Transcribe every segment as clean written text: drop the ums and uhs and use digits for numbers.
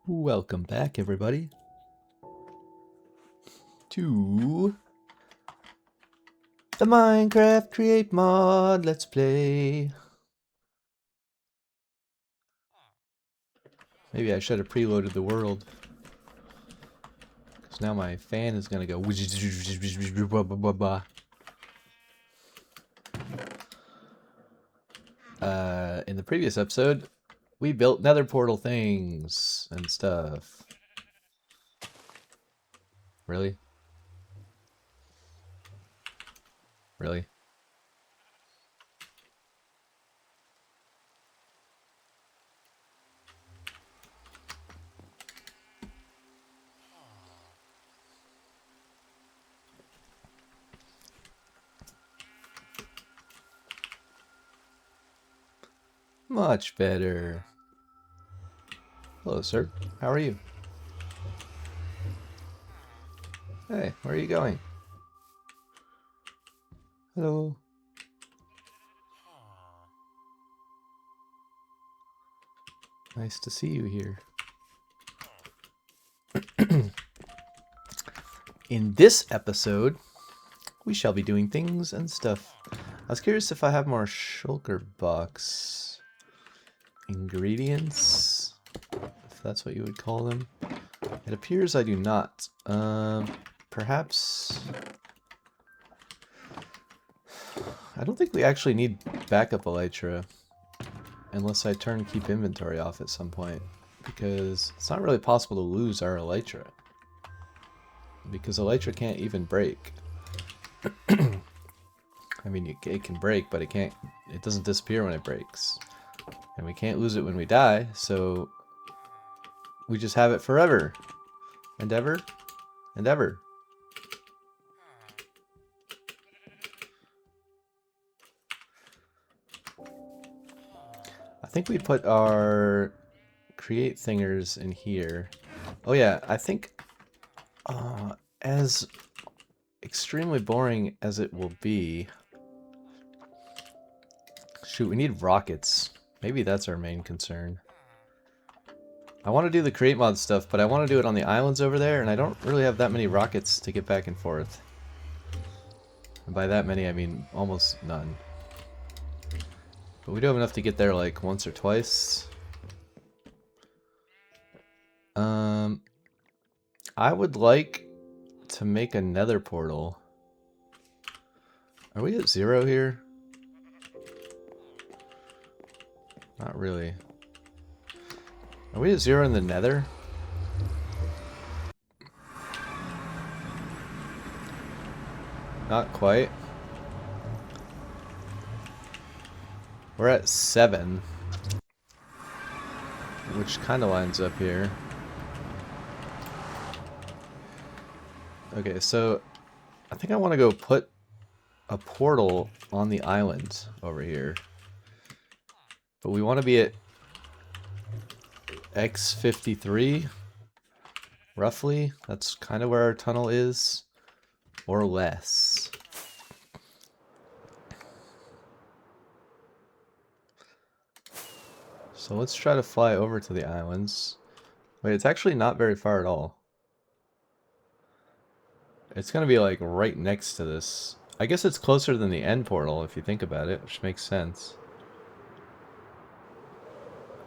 Welcome back, everybody, to the Minecraft Create Mod Let's Play. Maybe I should have preloaded the world, because now my fan is gonna go. In the previous episode, we built nether portal things and stuff. Really? Really? Much better. Hello, sir. How are you? Hey, where are you going? Hello. Nice to see you here. In this episode, we shall be doing things and stuff. I was curious if I have more shulker box ingredients, if that's what you would call them. It appears I do not. Perhaps... I don't think we actually need backup elytra, unless I turn keep inventory off at some point, because it's not really possible to lose our elytra, because elytra can't even break. I mean, it can break, but it doesn't disappear when it breaks. And we can't lose it when we die, so we just have it forever. And ever. And ever. I think we put our create thingers in here. Oh yeah, I think as extremely boring as it will be... Shoot, we need rockets. Maybe that's our main concern. I want to do the create mod stuff, but I want to do it on the islands over there, and I don't really have that many rockets to get back and forth. And by that many, I mean almost none. But we do have enough to get there like once or twice. I would like to make a nether portal. Are we at 0 here? Not really. Are we at 0 in the nether? Not quite. We're at 7. Which kind of lines up here. Okay, so I think I want to go put a portal on the island over here. But we want to be at X53, roughly. That's kind of where our tunnel is, or less. So let's try to fly over to the islands. Wait, it's actually not very far at all. It's gonna be like right next to this. I guess it's closer than the end portal if you think about it, which makes sense.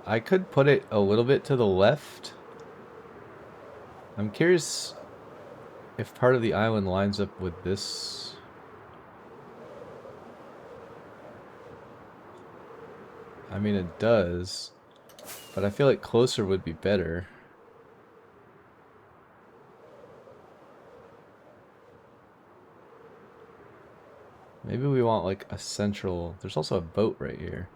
I could put it a little bit to the left. I'm curious if part of the island lines up with this. I mean, it does, but I feel like closer would be better. Maybe we want like a central... There's also a boat right here.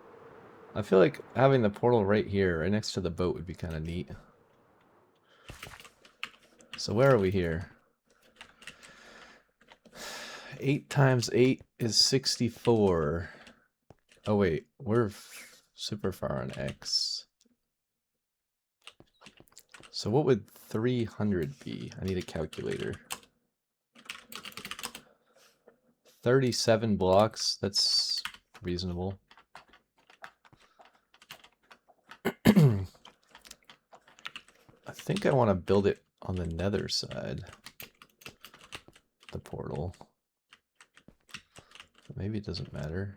I feel like having the portal right here, right next to the boat, would be kind of neat. So where are we here? 8 times 8 is 64. Oh wait, we're super far on X. So what would 300 be? I need a calculator. 37 blocks, that's reasonable. I think I want to build it on the nether side. The portal. Maybe it doesn't matter.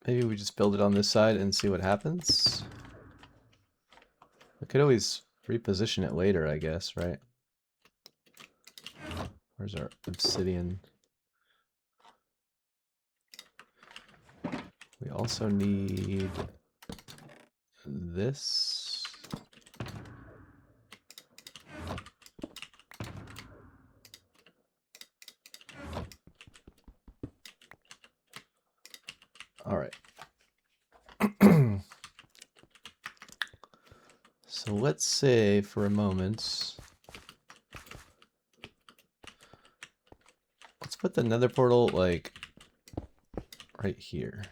Maybe we just build it on this side and see what happens. We could always reposition it later, I guess, right? Where's our obsidian? We also need this. All right. So let's say for a moment, let's put the nether portal like right here.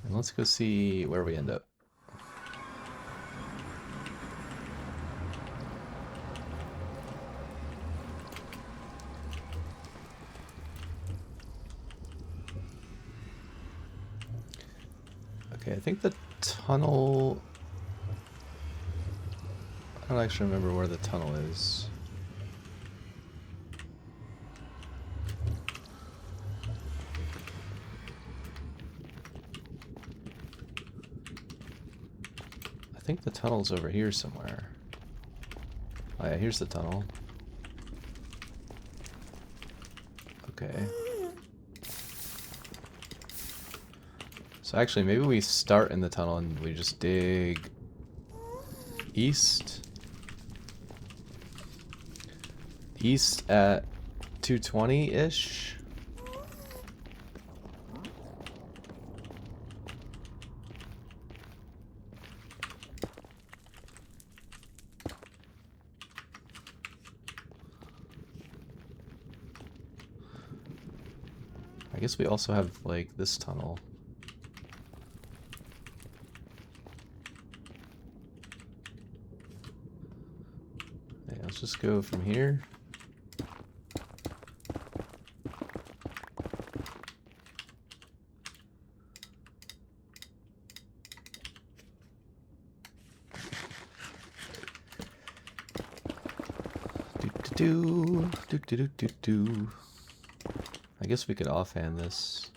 And let's go see where we end up. Okay, I think the tunnel... I don't actually remember where the tunnel is. I think the tunnel's over here somewhere. Oh yeah, here's the tunnel. Okay. So actually, maybe we start in the tunnel and we just dig east. East at 220-ish. I guess we also have, like, this tunnel. Okay, let's just go from here. Do. I guess we could offhand this.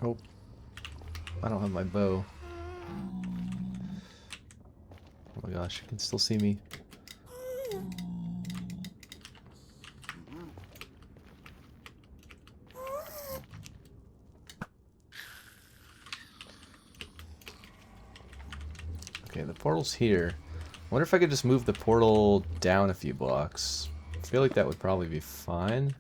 Oh, I don't have my bow. Oh my gosh, you can still see me. Okay, the portal's here. I wonder if I could just move the portal down a few blocks. I feel like that would probably be fine.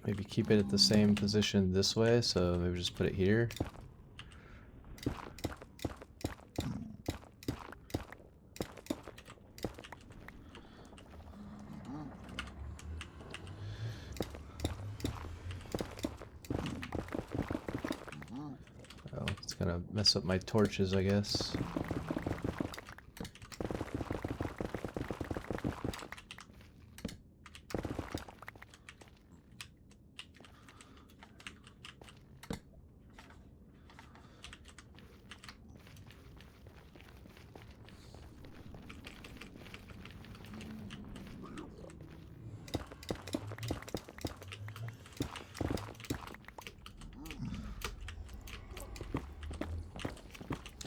Maybe keep it at the same position this way, so maybe just put it here. Oh, it's gonna mess up my torches, I guess.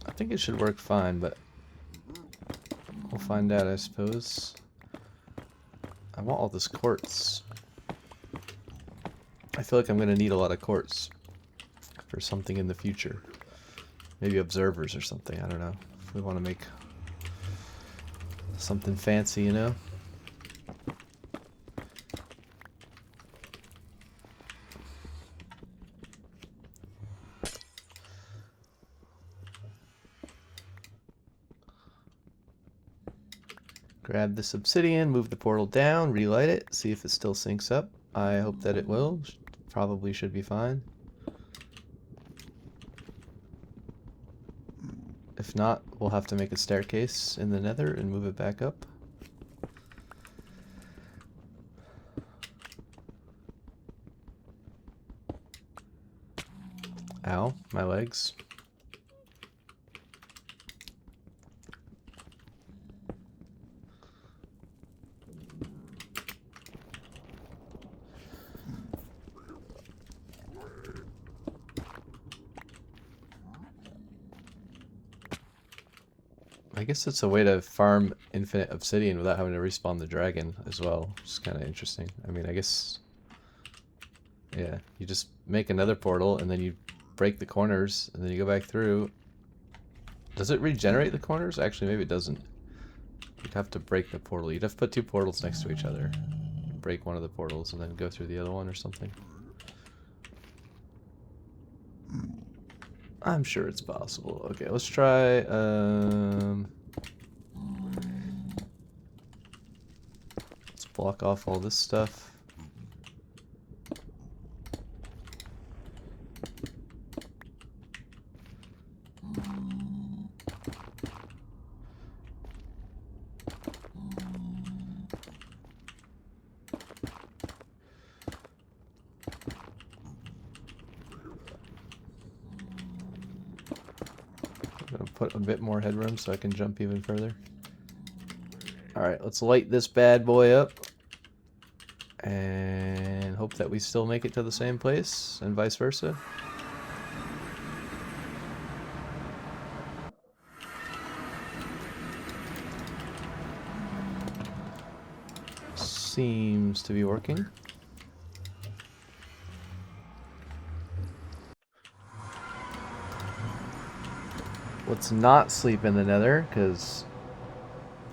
I think it should work fine, but we'll find out, I suppose. I want all this quartz. I feel like I'm going to need a lot of quartz. for something in the future. Maybe observers or something, I don't know. If we want to make something fancy, you know? Grab this obsidian, move the portal down, relight it, see if it still syncs up. I hope that it will. Probably should be fine. If not, we'll have to make a staircase in the nether and move it back up. Ow, my legs. I guess it's a way to farm infinite obsidian without having to respawn the dragon as well, which is kind of interesting. I mean, I guess, yeah, you just make another portal and then you break the corners and then you go back through. Does it regenerate the corners? Actually, maybe it doesn't. You'd have to break the portal. You'd have to put two portals next to each other. Break one of the portals and then go through the other one or something. I'm sure it's possible. Okay, let's try, let's block off all this stuff. Put a bit more headroom so I can jump even further. Alright, let's light this bad boy up. And hope that we still make it to the same place, and vice versa. Seems to be working. Let's not sleep in the nether, because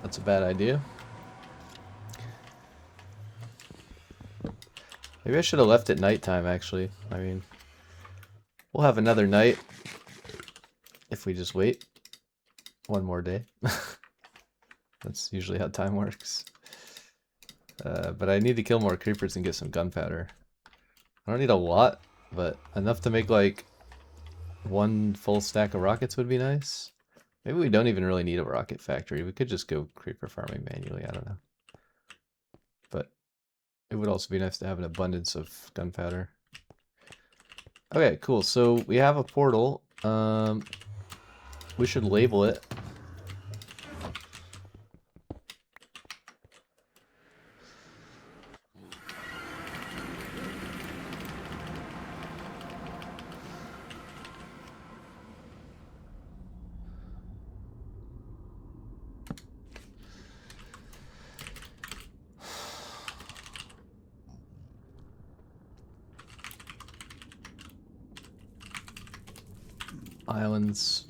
that's a bad idea. Maybe I should have left at nighttime, actually. I mean, we'll have another night if we just wait one more day. That's usually how time works. But I need to kill more creepers and get some gunpowder. I don't need a lot, but enough to make like one full stack of rockets would be nice. Maybe we don't even really need a rocket factory. We could just go creeper farming manually. I don't know. But it would also be nice to have an abundance of gunpowder. Okay, cool. So we have a portal. We should label it. Islands.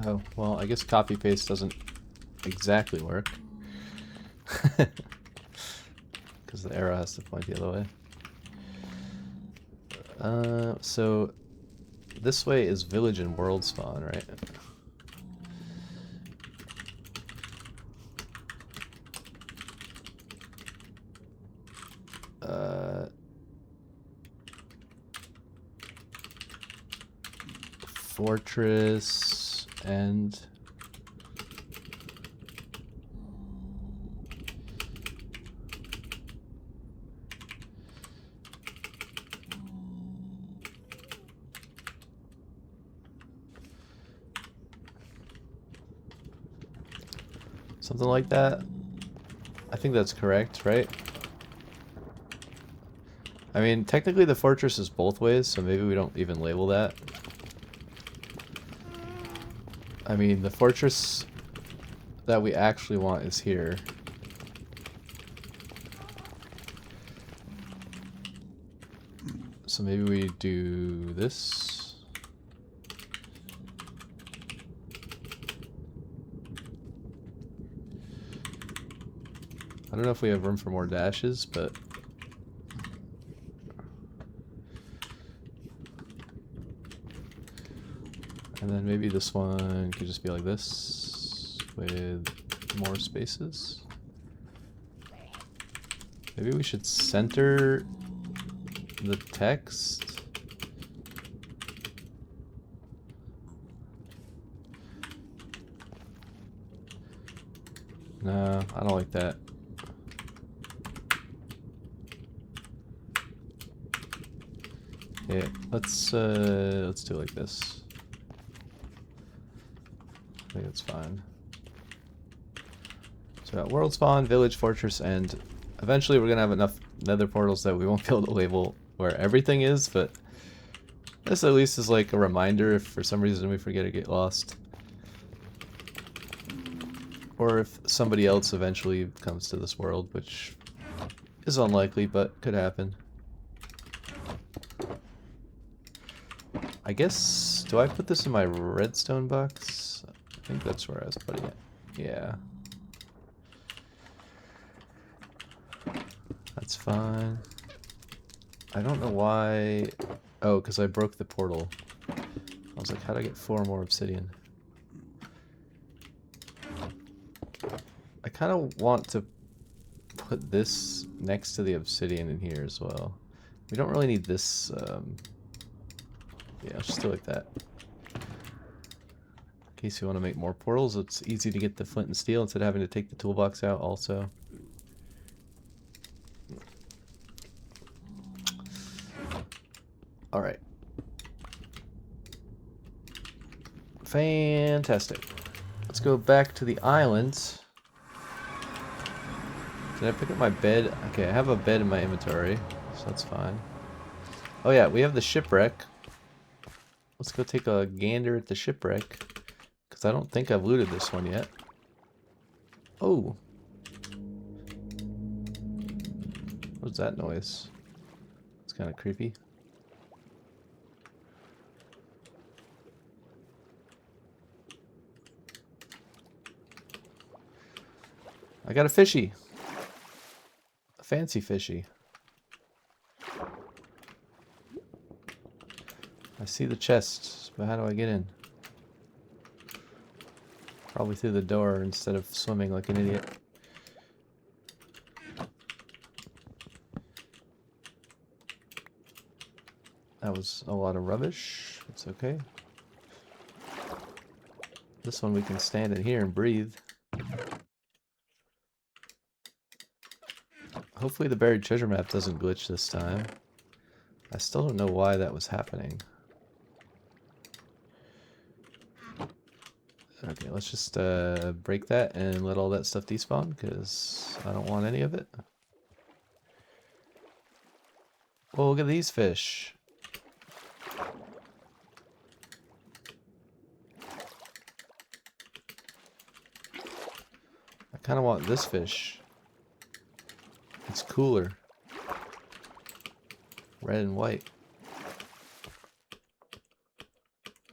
Oh, well, I guess copy paste doesn't exactly work. Because the arrow has to point the other way. So this way is village and world spawn, right? Fortress and something like that. I think that's correct, right? I mean, technically the fortress is both ways, so maybe we don't even label that. I mean, the fortress that we actually want is here. So maybe we do this. I don't know if we have room for more dashes, but and then maybe this one could just be like this with more spaces. Maybe we should center the text. No, I don't like that. Yeah, let's do it like this. I think that's fine. So we got world spawn, village, fortress, and eventually we're gonna have enough nether portals that we won't be able to label where everything is, but this at least is like a reminder if for some reason we forget to get lost. Or if somebody else eventually comes to this world, which is unlikely, but could happen. I guess, do I put this in my redstone box? I think that's where I was putting it. Yeah. That's fine. I don't know why... Oh, because I broke the portal. I was like, how do I get 4 more obsidian? I kind of want to put this next to the obsidian in here as well. We don't really need this... Yeah, I'll just do it like that. In case you want to make more portals, it's easy to get the flint and steel instead of having to take the toolbox out also. Alright. Fantastic. Let's go back to the island. Did I pick up my bed? Okay, I have a bed in my inventory, so that's fine. Oh yeah, we have the shipwreck. Let's go take a gander at the shipwreck. Because I don't think I've looted this one yet. Oh. What's that noise? It's kind of creepy. I got a fishy. A fancy fishy. I see the chest, but how do I get in? Probably through the door instead of swimming like an idiot. That was a lot of rubbish. It's okay. This one we can stand in here and breathe. Hopefully the buried treasure map doesn't glitch this time. I still don't know why that was happening. Okay, let's just break that and let all that stuff despawn, because I don't want any of it. Oh, look at these fish. I kind of want this fish. It's cooler. Red and white.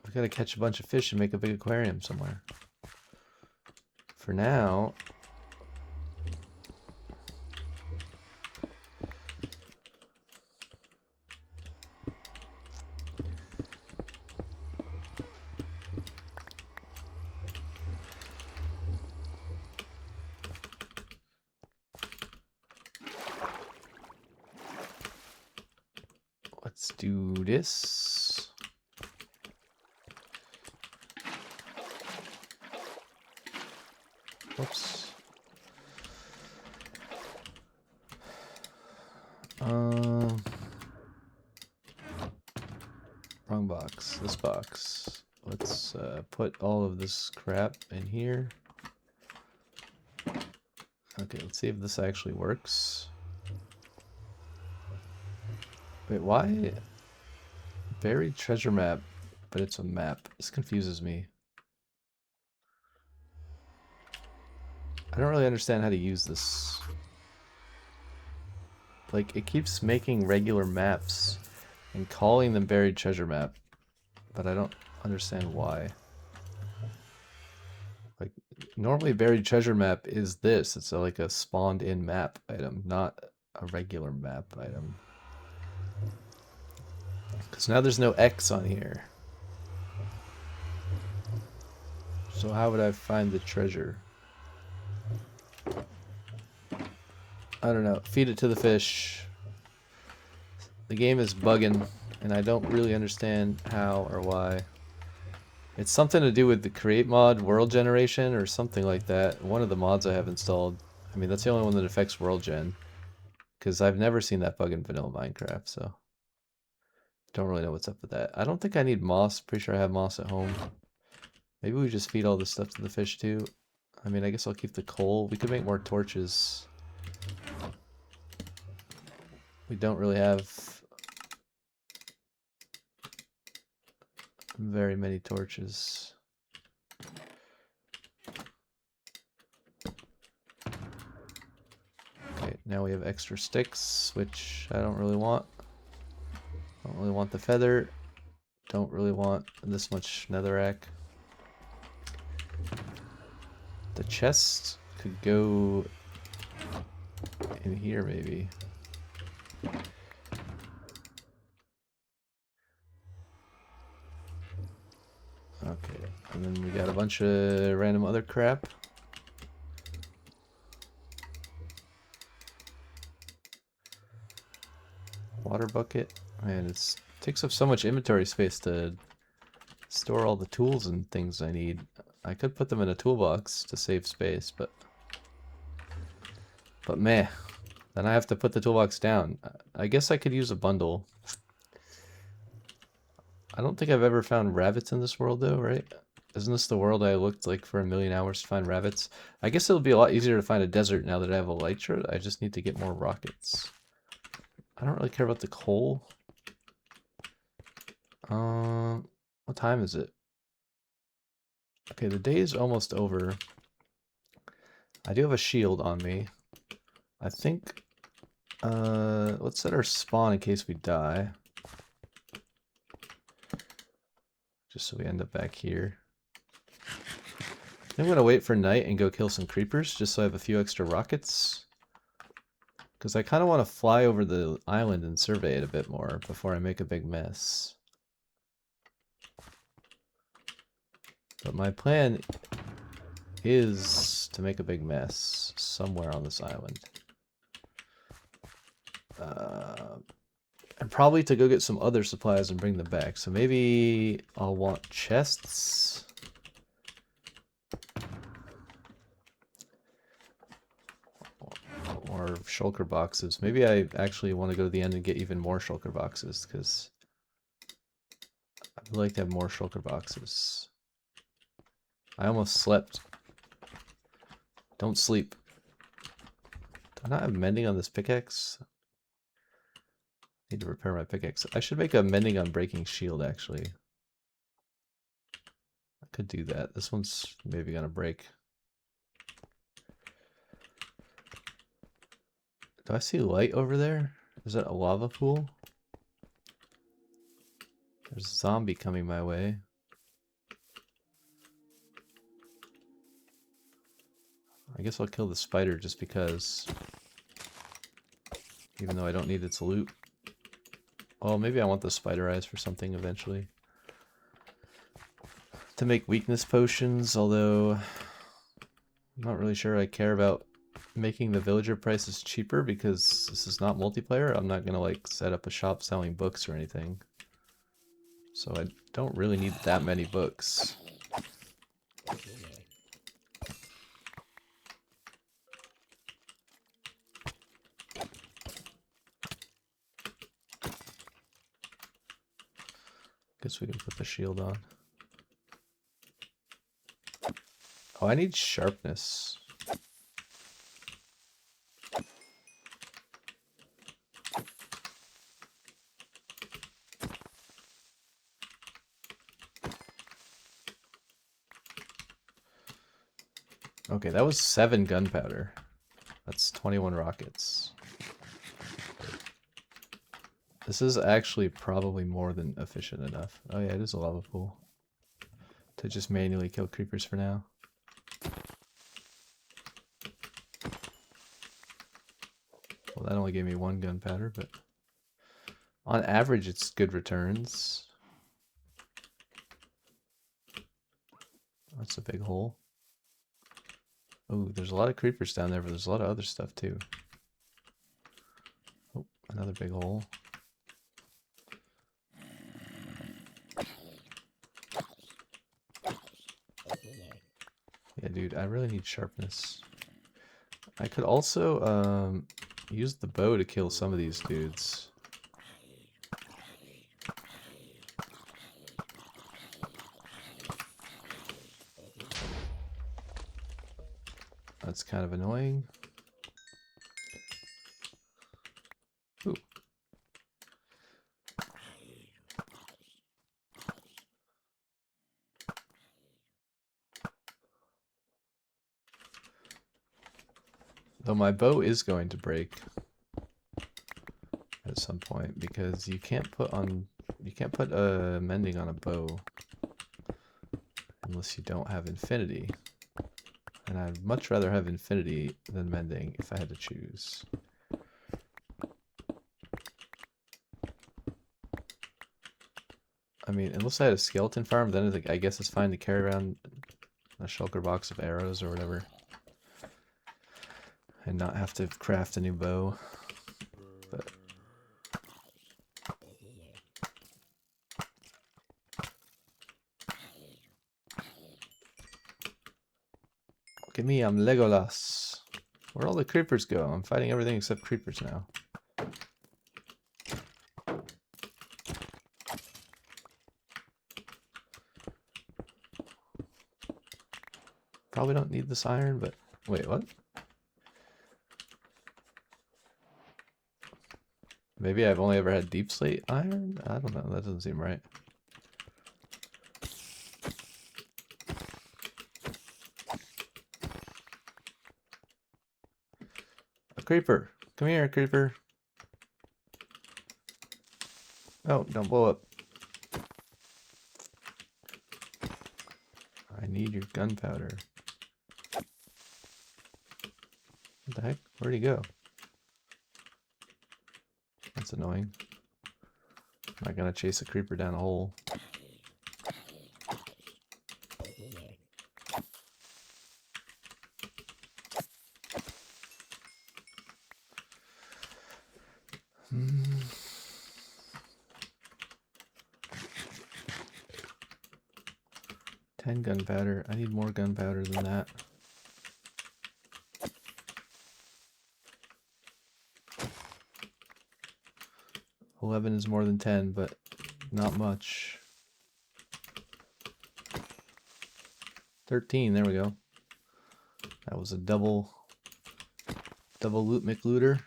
We gotta catch a bunch of fish and make a big aquarium somewhere. For now... let's do this. Whoops. Wrong box. This box. Let's put all of this crap in here. Okay, let's see if this actually works. Wait, why? Buried treasure map, but it's a map. This confuses me. I don't really understand how to use this. Like, it keeps making regular maps and calling them buried treasure map, but I don't understand why. Like, normally buried treasure map is this. It's like a spawned in map item, not a regular map item. Because now there's no X on here. So how would I find the treasure? I don't know. Feed it to the fish. The game is bugging, and I don't really understand how or why. It's something to do with the create mod world generation or something like that. One of the mods I have installed. I mean, that's the only one that affects world gen. Because I've never seen that bug in vanilla Minecraft, so don't really know what's up with that. I don't think I need moss. Pretty sure I have moss at home. Maybe we just feed all this stuff to the fish too. I mean, I guess I'll keep the coal. We could make more torches. We don't really have very many torches. Okay, now we have extra sticks, which I don't really want. Don't really want the feather. Don't really want this much netherrack. The chest could go in here, maybe. Okay, and then we got a bunch of random other crap. Water bucket. Man, it takes up so much inventory space to store all the tools and things I need. I could put them in a toolbox to save space, but meh. Then I have to put the toolbox down. I guess I could use a bundle. I don't think I've ever found rabbits in this world though, right? Isn't this the world I looked like for a million hours to find rabbits? I guess it'll be a lot easier to find a desert now that I have a elytra. I just need to get more rockets. I don't really care about the coal. What time is it? Okay, the day is almost over. I do have a shield on me. I think, let's set our spawn in case we die. Just so we end up back here. I'm gonna wait for night and go kill some creepers, just so I have a few extra rockets. Because I kind of want to fly over the island and survey it a bit more before I make a big mess. But my plan is to make a big mess somewhere on this island. And probably to go get some other supplies and bring them back. So maybe I'll want chests. Or shulker boxes. Maybe I actually want to go to the end and get even more shulker boxes, because I'd like to have more shulker boxes. I almost slept. Don't sleep. Do I not have mending on this pickaxe? Need to repair my pickaxe. I should make a mending on breaking shield, actually. I could do that. This one's maybe gonna break. Do I see light over there? Is that a lava pool? There's a zombie coming my way. I guess I'll kill the spider just because. Even though I don't need its loot. Well, maybe I want the spider eyes for something eventually. To make weakness potions, although I'm not really sure I care about making the villager prices cheaper because this is not multiplayer. I'm not gonna like set up a shop selling books or anything. So I don't really need that many books. Guess we can put the shield on. Oh, I need sharpness. Okay, that was 7 gunpowder. That's 21 rockets. This is actually probably more than efficient enough. Oh yeah, it is a lava pool. To just manually kill creepers for now. Well, that only gave me 1 gunpowder, but on average it's good returns. That's a big hole. Oh, there's a lot of creepers down there, but there's a lot of other stuff too. Oh, another big hole. Yeah, dude, I really need sharpness. I could also use the bow to kill some of these dudes. That's kind of annoying. Ooh. Though my bow is going to break at some point because you can't put mending on a bow unless you don't have infinity. And I'd much rather have infinity than mending if I had to choose. I mean, unless I had a skeleton farm, then I guess it's fine to carry around a shulker box of arrows or whatever. And not have to craft a new bow. But look at me, I'm Legolas. Where'd all the creepers go? I'm fighting everything except creepers now. Probably don't need this iron, but wait, what? Maybe I've only ever had deep slate iron? I don't know, that doesn't seem right. A creeper! Come here, creeper! Oh, don't blow up. I need your gunpowder. What the heck? Where'd he go? That's annoying. I'm not gonna chase a creeper down a hole. Hmm. 10 gunpowder. I need more gunpowder than that. $11 is more than 10, but not much. 13, there we go. That was a double loot McLooter.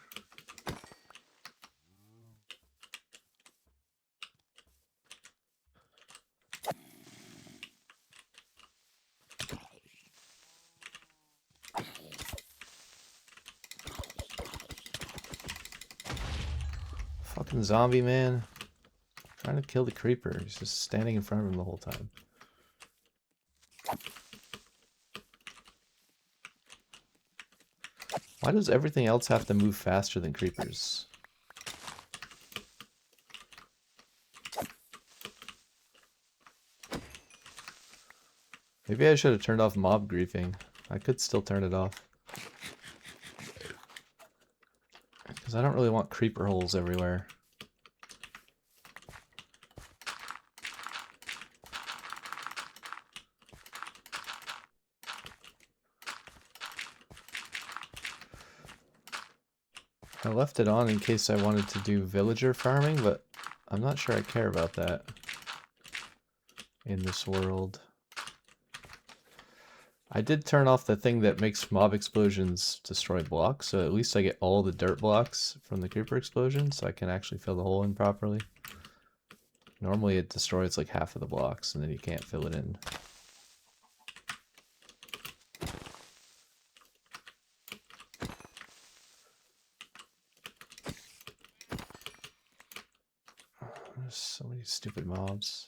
Fucking zombie, man. Trying to kill the creeper. He's just standing in front of him the whole time. Why does everything else have to move faster than creepers? Maybe I should have turned off mob griefing. I could still turn it off. Because I don't really want creeper holes everywhere. I left it on in case I wanted to do villager farming, but I'm not sure I care about that in this world. I did turn off the thing that makes mob explosions destroy blocks, so at least I get all the dirt blocks from the creeper explosion, so I can actually fill the hole in properly. Normally it destroys like half of the blocks, and then you can't fill it in. There's so many stupid mobs.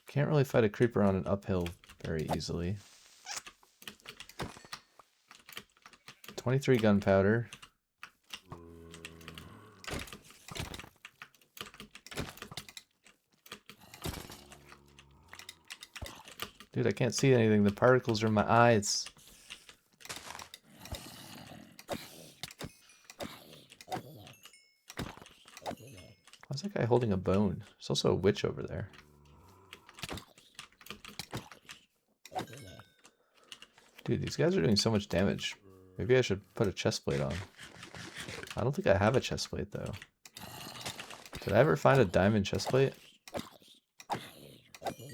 Can't really fight a creeper on an uphill very easily. 23 gunpowder. Dude, I can't see anything. The particles are in my eyes. Why's that guy holding a bone? There's also a witch over there. Dude, these guys are doing so much damage. Maybe I should put a chest plate on. I don't think I have a chest plate though. Did I ever find a diamond chest plate?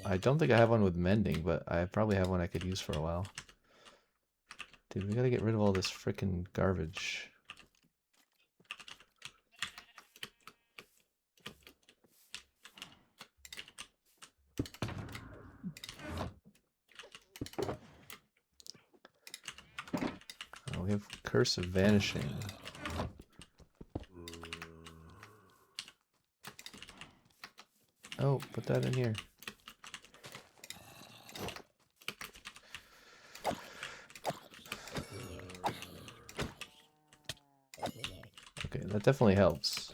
I don't think I have one with mending, but I probably have one I could use for a while. Dude, we gotta get rid of all this frickin' garbage. Oh, we have Curse of Vanishing. Oh, put that in here. Okay, that definitely helps.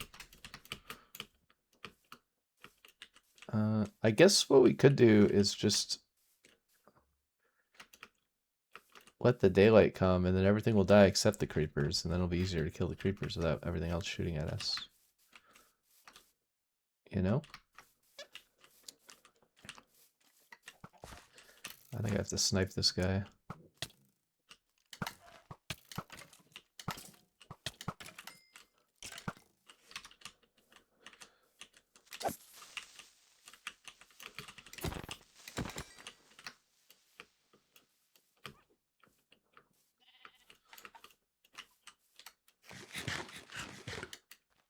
I guess what we could do is just let the daylight come and then everything will die except the creepers, and then it'll be easier to kill the creepers without everything else shooting at us. You know? I think I have to snipe this guy.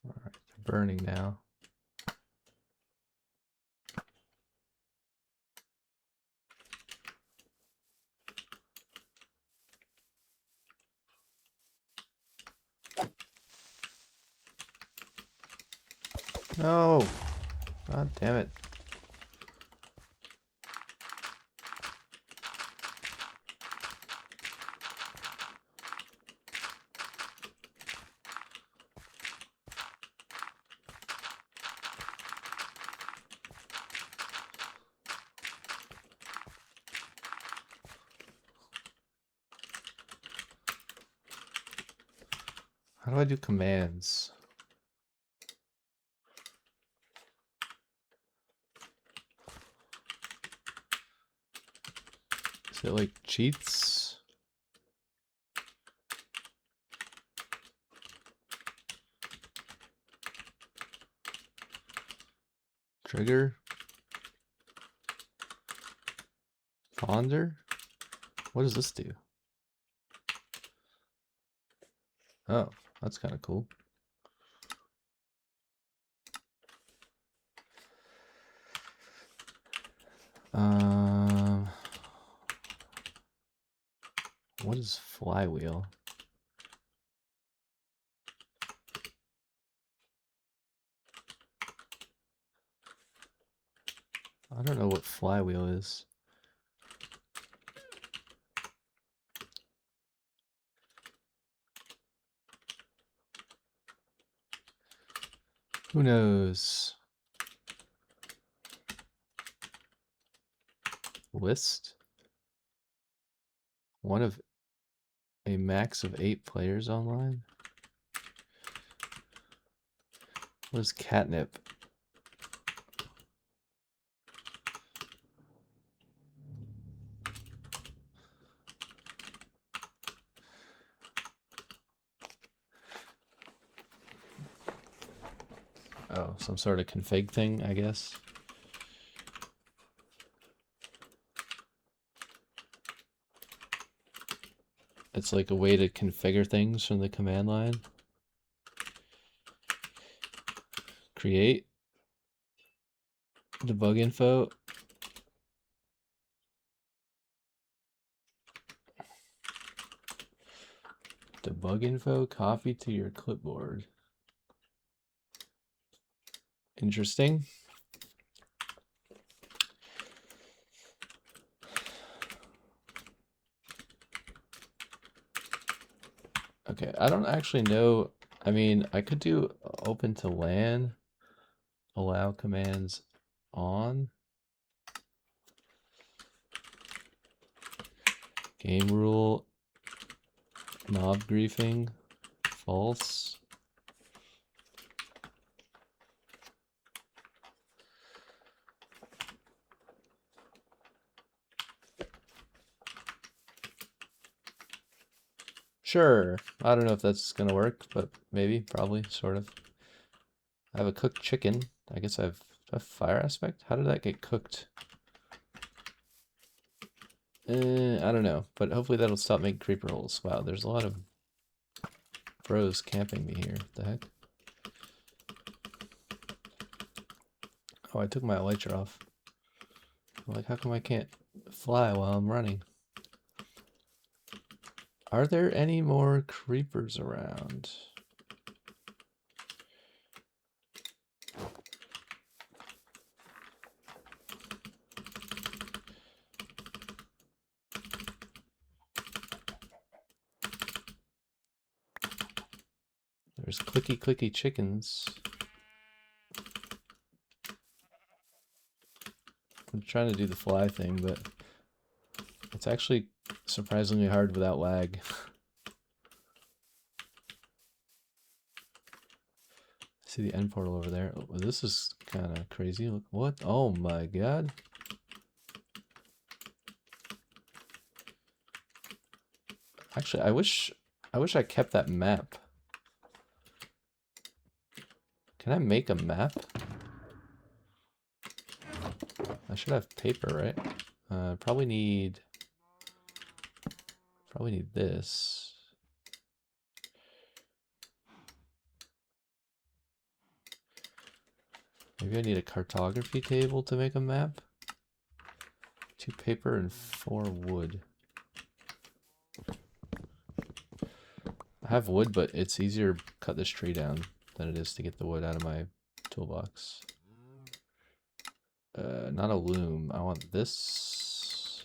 Alright, they're burning now. No! God damn it. How do I do commands? Is it like cheats? Trigger? Ponder? What does this do? Oh, that's kind of cool. What is flywheel? I don't know what flywheel is. Who knows? List? One of a max of 8 players online? What is catnip? Oh, some sort of config thing, I guess. It's like a way to configure things from the command line. Create. Debug info. Debug info, copy to your clipboard. Interesting. Okay, I don't actually know. I mean, I could do open to LAN, allow commands on. Game rule, mob griefing, false. Sure. I don't know if that's gonna work, but maybe, probably, sort of. I have a cooked chicken. I guess I have a fire aspect. How did that get cooked? I don't know, but hopefully that'll stop making creeper holes. Wow, there's a lot of bros camping me here. What the heck? Oh, I took my elytra off. I'm like, how come I can't fly while I'm running? Are there any more creepers around? There's clicky clicky chickens. I'm trying to do the fly thing, but it's actually surprisingly hard without lag. See the end portal over there. Oh, this is kind of crazy. Look, what? Oh my god. Actually, I wish I kept that map. Can I make a map? I should have paper, right? Probably need this. Maybe I need a cartography table to make a map. 2 paper and 4 wood. I have wood, but it's easier to cut this tree down than it is to get the wood out of my toolbox. Not a loom. I want this.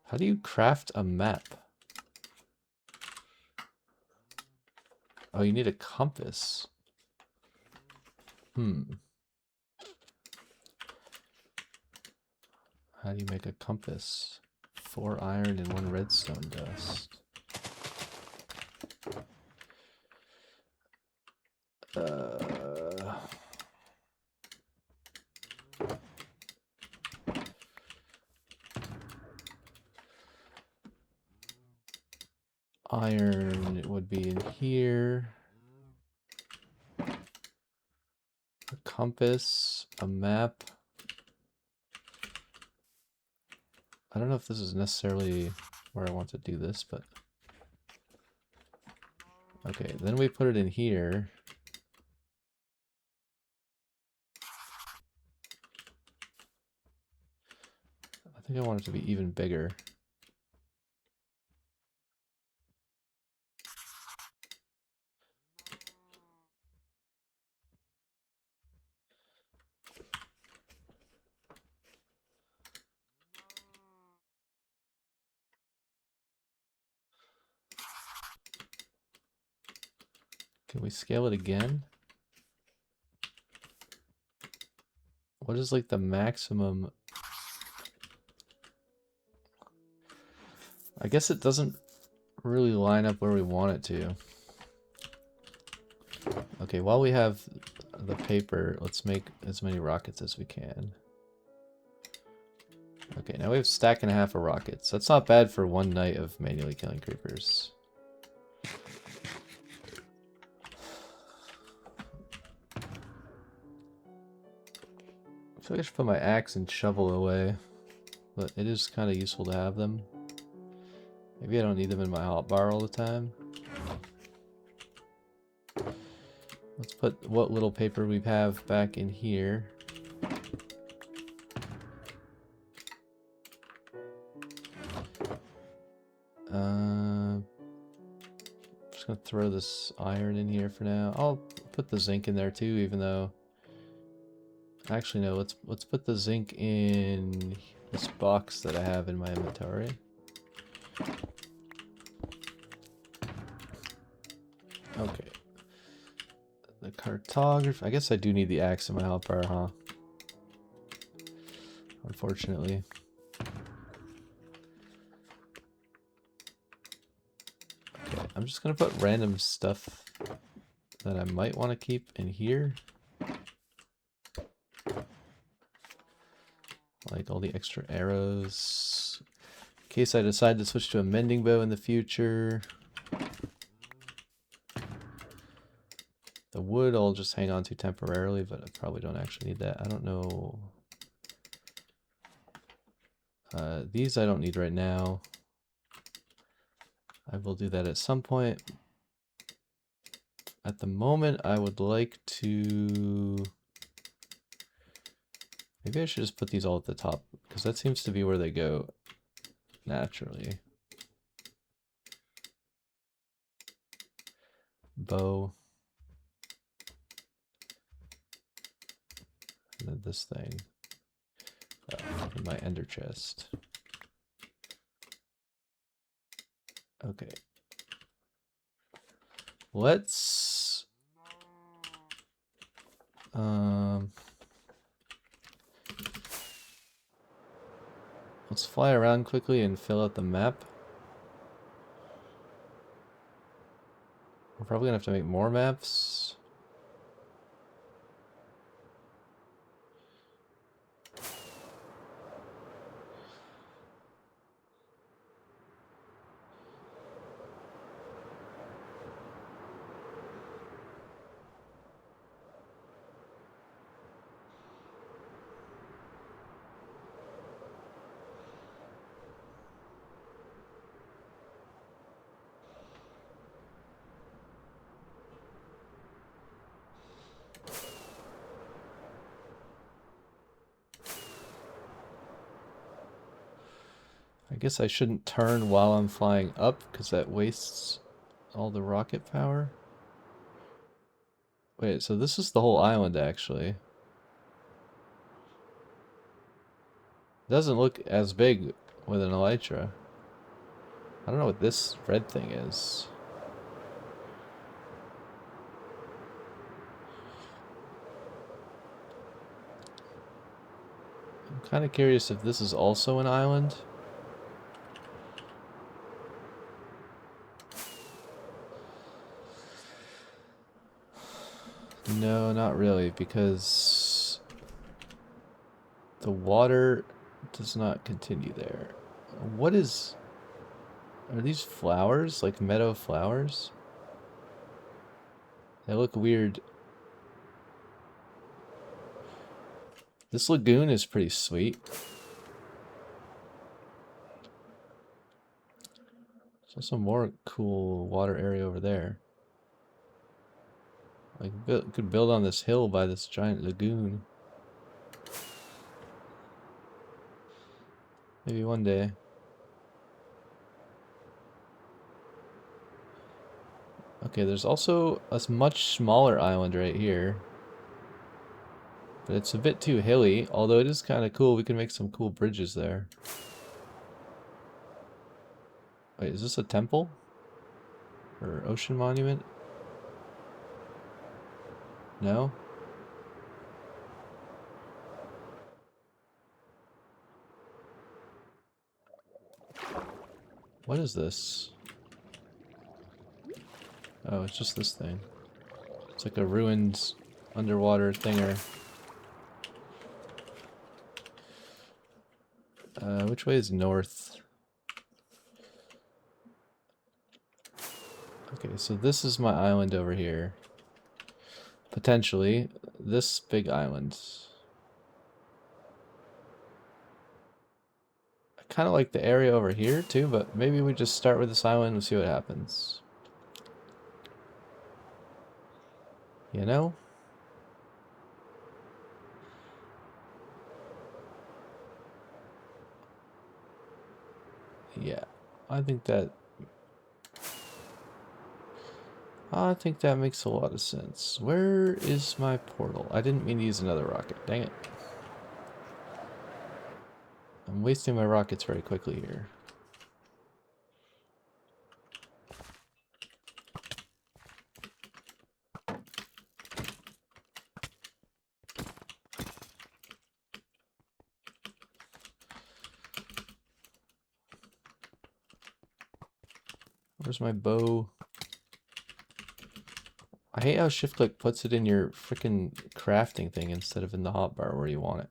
How do you craft a map? Oh, you need a compass. How do you make a compass? 4 iron and 1 redstone dust. Iron, it would be in here. A compass, a map. I don't know if this is necessarily where I want to do this, but... Okay, then we put it in here. I think I want it to be even bigger. Can we scale it again? What is like the maximum? I guess it doesn't really line up where we want it to. Okay, while we have the paper, let's make as many rockets as we can. Okay, now we have 1.5 stacks of rockets. That's not bad for one night of manually killing creepers. I feel like I should put my axe and shovel away, but it is kind of useful to have them. Maybe I don't need them in my hotbar all the time. Let's put what little paper we have back in here. throw this iron in here for now. I'll put the zinc in there too, even though... Actually, no, let's put the zinc in this box that I have in my inventory. Okay. The cartography... I guess I do need the axe in my hotbar, huh? Unfortunately. Okay, I'm just gonna put random stuff that I might want to keep in here. Like all the extra arrows. In case I decide to switch to a mending bow in the future. The wood I'll just hang on to temporarily, but I probably don't actually need that. I don't know. These I don't need right now. I will do that at some point. At the moment, I would like to... Maybe I should just put these all at the top, because that seems to be where they go naturally. Bow. And then this thing. In my ender chest. Okay. Let's... Let's fly around quickly and fill out the map. We're probably gonna have to make more maps. I guess I shouldn't turn while I'm flying up, because that wastes all the rocket power. Wait, so this is the whole island, actually. It doesn't look as big with an elytra. I don't know what this red thing is. I'm kind of curious if this is also an island. No, not really, because the water does not continue there. What is... Are these flowers? Like meadow flowers? They look weird. This lagoon is pretty sweet. There's some more cool water area over there. Like, could build on this hill by this giant lagoon. Maybe one day. Okay, there's also a much smaller island right here. But it's a bit too hilly, although it is kind of cool. We can make some cool bridges there. Wait, is this a temple? Or ocean monument? No? What is this? Oh, it's just this thing. It's like a ruined underwater thinger. Which way is north? Okay, so this is my island over here. Potentially, this big island. I kind of like the area over here too, but maybe we just start with this island and see what happens. You know? Yeah, I think that... I think that makes a lot of sense. Where is my portal? I didn't mean to use another rocket. Dang it. I'm wasting my rockets very quickly here. Where's my bow? I hate how shift click puts it in your freaking crafting thing instead of in the hotbar where you want it.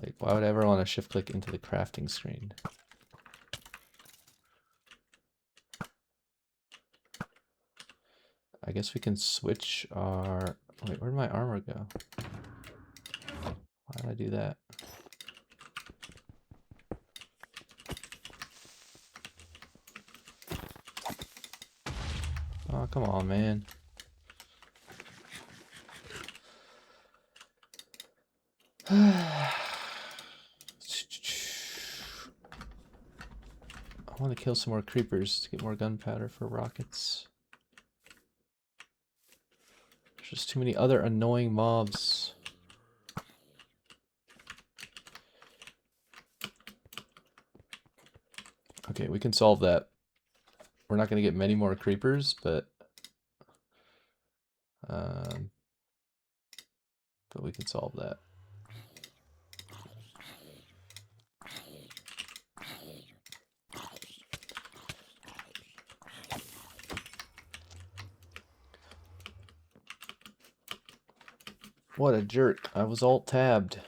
Like, why would I ever want to shift click into the crafting screen? I guess we can switch our... Wait, where'd my armor go? Why did I do that? Oh, come on, man. I want to kill some more creepers to get more gunpowder for rockets. There's just too many other annoying mobs. Okay, we can solve that. We're not going to get many more creepers, but we can solve that. What a jerk. I was alt-tabbed.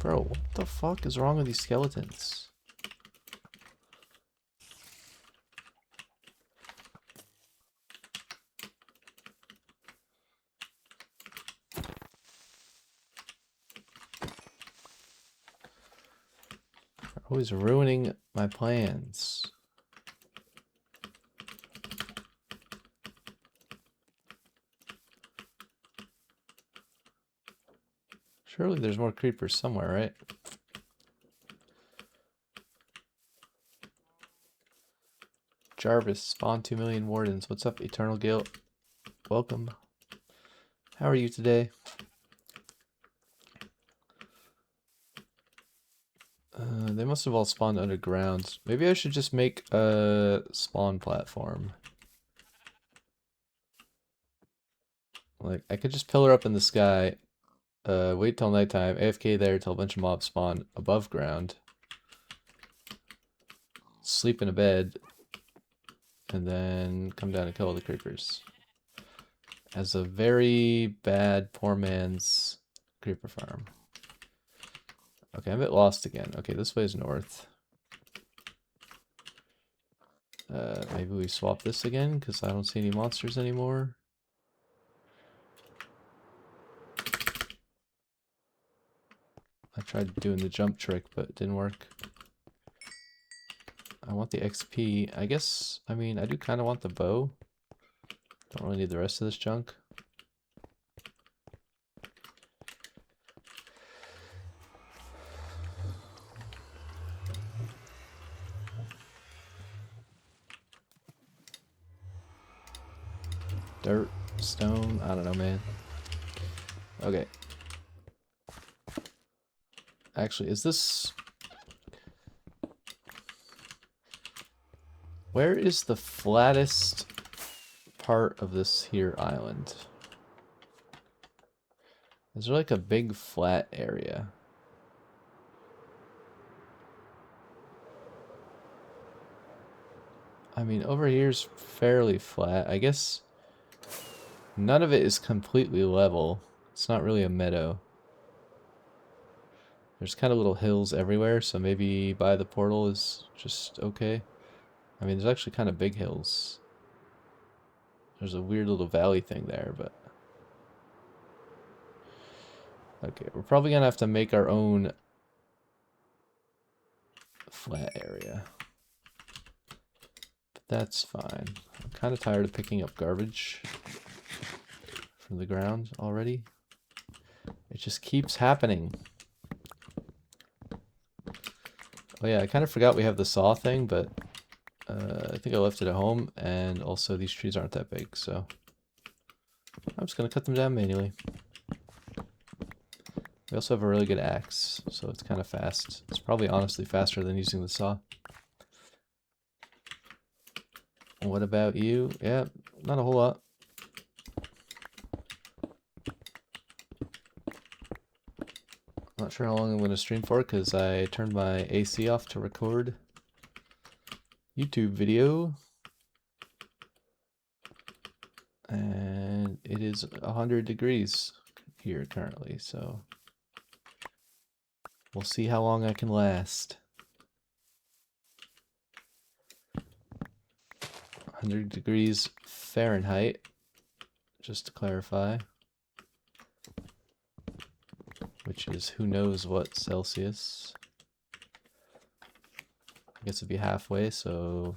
Bro, what the fuck is wrong with these skeletons? They're always ruining my plans. Surely there's more creepers somewhere, right? Jarvis, spawn 2 million wardens. What's up, Eternal Guilt? Welcome. How are you today? They must have all spawned underground. Maybe I should just make a spawn platform. Like, I could just pillar up in the sky, wait till nighttime, AFK there till a bunch of mobs spawn above ground, sleep in a bed, and then come down and kill all the creepers. As a very bad, poor man's creeper farm. Okay, I'm a bit lost again. Okay, this way is north. Maybe we swap this again, because I don't see any monsters anymore. I tried doing the jump trick, but it didn't work. I want the XP. I guess, I mean, I do kind of want the bow. Don't really need the rest of this junk. Dirt, stone, I don't know, man. Okay. Actually, is this... Where is the flattest part of this here island? Is there like a big flat area? I mean, over here's fairly flat. I guess none of it is completely level. It's not really a meadow. There's kind of little hills everywhere, so maybe by the portal is just okay. I mean, there's actually kind of big hills. There's a weird little valley thing there, but... Okay, we're probably gonna have to make our own flat area. But that's fine. I'm kind of tired of picking up garbage from the ground already. It just keeps happening. Oh yeah, I kind of forgot we have the saw thing, but I think I left it at home, and also these trees aren't that big, so I'm just gonna cut them down manually. We also have a really good axe, so it's kind of fast. It's probably honestly faster than using the saw. What about you? Yeah, not a whole lot. Not sure how long I'm going to stream for because I turned my AC off to record YouTube video. And it is 100 degrees here currently, so we'll see how long I can last. 100 degrees Fahrenheit, just to clarify. Which is who knows what Celsius. I guess it'd be halfway, so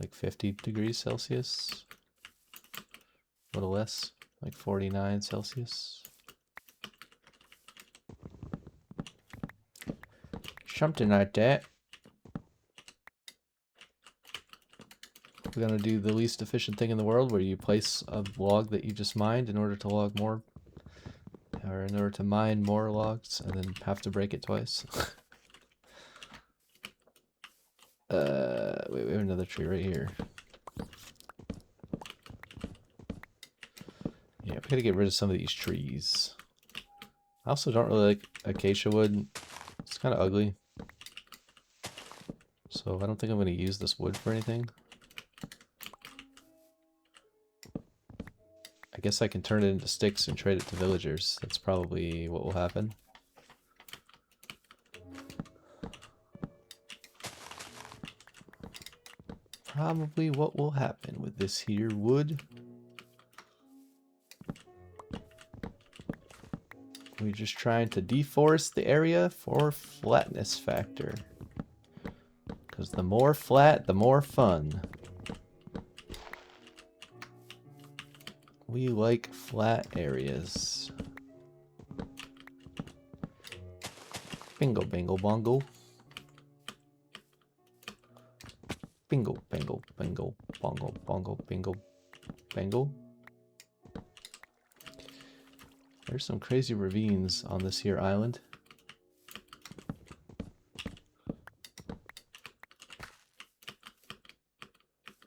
like 50 degrees Celsius. A little less, like 49 Celsius. Something like that. We're gonna do the least efficient thing in the world where you place a log that you just mined in order to log more, or in order to mine more logs and then have to break it twice. Wait, we have another tree right here. Yeah, we gotta get rid of some of these trees. I also don't really like acacia wood. It's kind of ugly. So I don't think I'm gonna use this wood for anything. I guess I can turn it into sticks and trade it to villagers. That's probably what will happen. Probably what will happen with this here wood. We're just trying to deforest the area for flatness factor. Because the more flat, the more fun. We like flat areas. Bingo, bingo, bongo. Bingo, bingo, bingo, bongo, bongo, bingo, bango. There's some crazy ravines on this here island.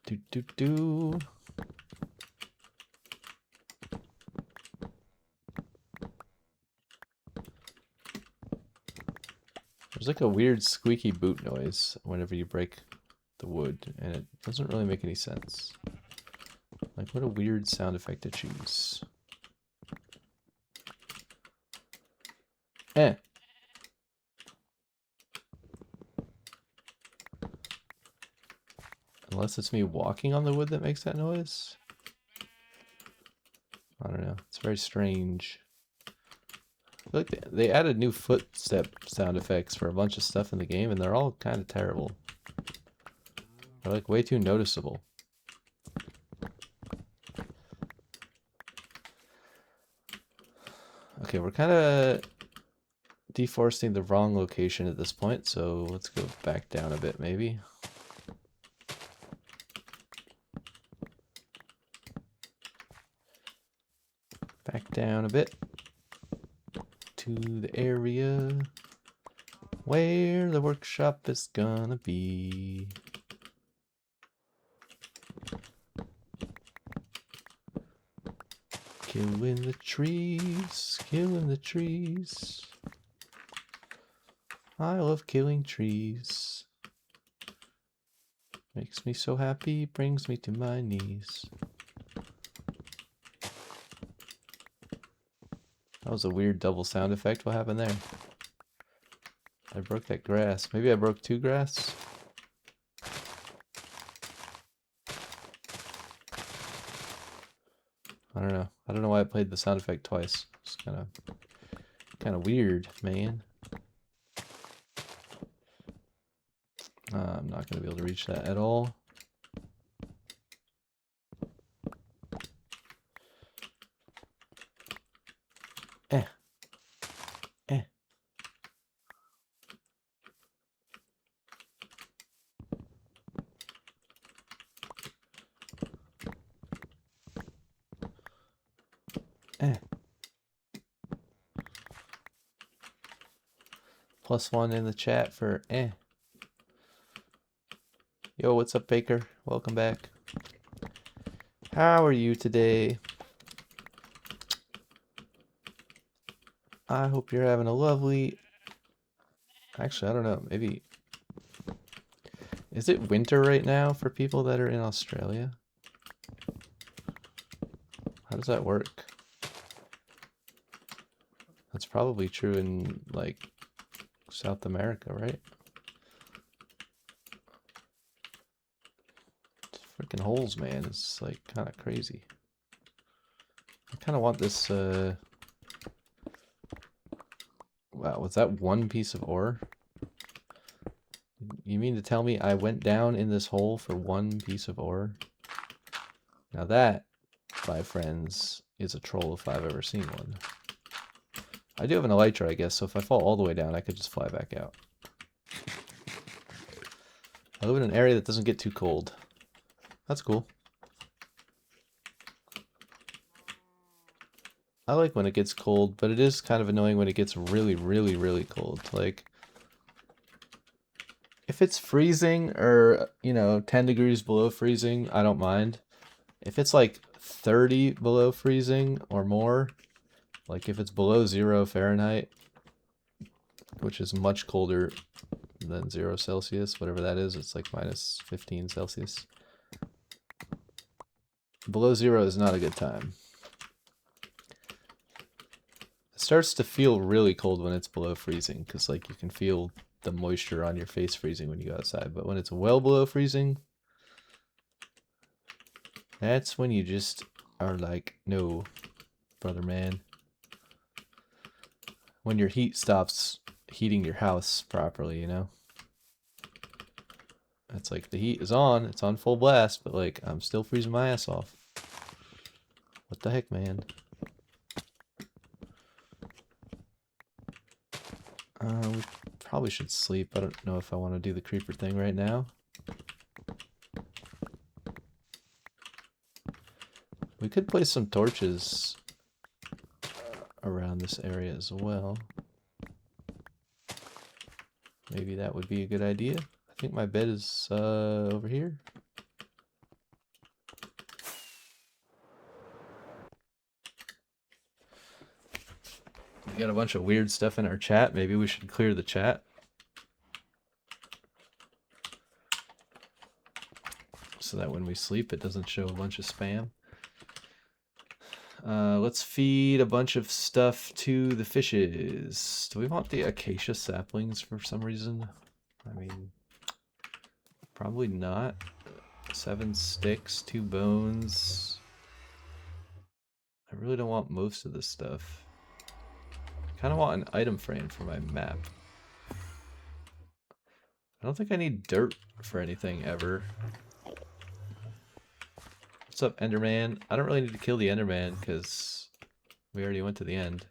Do do do. There's like a weird squeaky boot noise whenever you break the wood, and it doesn't really make any sense. Like, what a weird sound effect to choose. Eh. Unless it's me walking on the wood that makes that noise. I don't know. It's very strange. I feel like they added new footstep sound effects for a bunch of stuff in the game, and they're all kind of terrible. They're like way too noticeable. Okay, we're kind of deforesting the wrong location at this point, so let's go back down a bit maybe. Back down a bit to the area where the workshop is gonna be. Killing the trees, killing the trees. I love killing trees. Makes me so happy, brings me to my knees. That was a weird double sound effect. What happened there? I broke that grass. Maybe I broke two grass? I don't know. I don't know why I played the sound effect twice. It's kind of weird, man. I'm not going to be able to reach that at all. Eh. Eh. Eh. +1 in the chat for eh. Yo, what's up, Baker? Welcome back. How are you today? I hope you're having a lovely... Actually, I don't know. Maybe... Is it winter right now for people that are in Australia? How does that work? That's probably true in, like, South America, right? Freaking holes, man. It's, like, kind of crazy. I kind of want this, Wow, was that one piece of ore? You mean to tell me I went down in this hole for one piece of ore? Now that, my friends, is a troll if I've ever seen one. I do have an elytra, I guess, so if I fall all the way down, I could just fly back out. I live in an area that doesn't get too cold. That's cool. I like when it gets cold, but it is kind of annoying when it gets really, really, really cold. Like, if it's freezing or, you know, 10 degrees below freezing, I don't mind. If it's like 30 below freezing or more, like if it's below 0 Fahrenheit, which is much colder than 0 Celsius, whatever that is, it's like -15 Celsius. Below 0 is not a good time. It starts to feel really cold when it's below freezing, because like you can feel the moisture on your face freezing when you go outside. But when it's well below freezing, that's when you just are like, no, brother man. When your heat stops heating your house properly, you know? It's like the heat is on, it's on full blast, but like I'm still freezing my ass off. What the heck, man? We probably should sleep. I don't know if I want to do the creeper thing right now. We could place some torches around this area as well. Maybe that would be a good idea. I think my bed is over here. We got a bunch of weird stuff in our chat. Maybe we should clear the chat. So that when we sleep, it doesn't show a bunch of spam. Let's feed a bunch of stuff to the fishes. Do we want the acacia saplings for some reason? I mean, probably not. 7 sticks, 2 bones. I really don't want most of this stuff. I kind of want an item frame for my map. I don't think I need dirt for anything ever. What's up, Enderman? I don't really need to kill the Enderman because we already went to the end.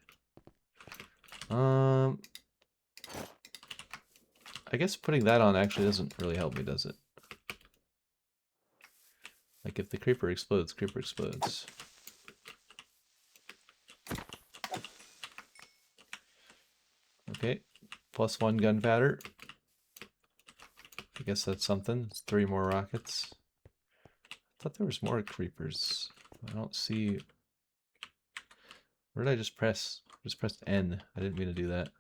I guess putting that on actually doesn't really help me, does it? Like if the creeper explodes, creeper explodes. Okay, +1 gunpowder. I guess that's something. It's 3 more rockets. I thought there was more creepers. I don't see... Where did I just press? I just pressed N. I didn't mean to do that.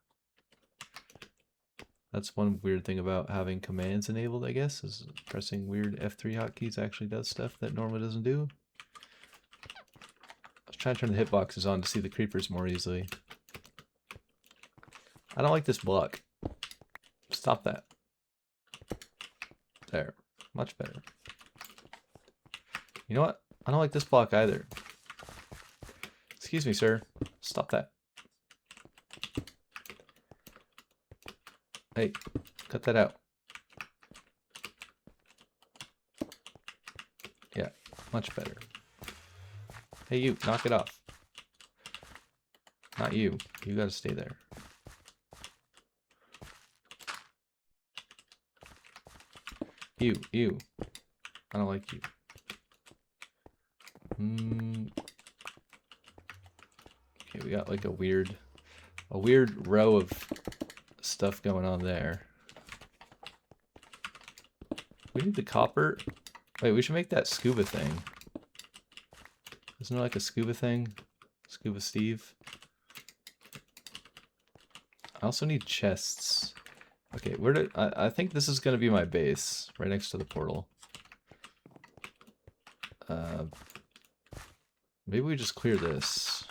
That's one weird thing about having commands enabled, I guess, is pressing weird F3 hotkeys actually does stuff that normally doesn't do. I was trying to turn the hitboxes on to see the creepers more easily. I don't like this block. Stop that. There. Much better. You know what? I don't like this block either. Excuse me, sir. Stop that. Hey, cut that out. Much better. Hey, you, knock it off. Not you. You gotta stay there. You. I don't like you. Okay, we got like a weird row of stuff going on there. We need the copper. Wait, we should make that scuba thing. Isn't there like a scuba thing? Scuba Steve. I also need chests. Okay, where did I think this is gonna be my base, right next to the portal. Maybe we just clear this.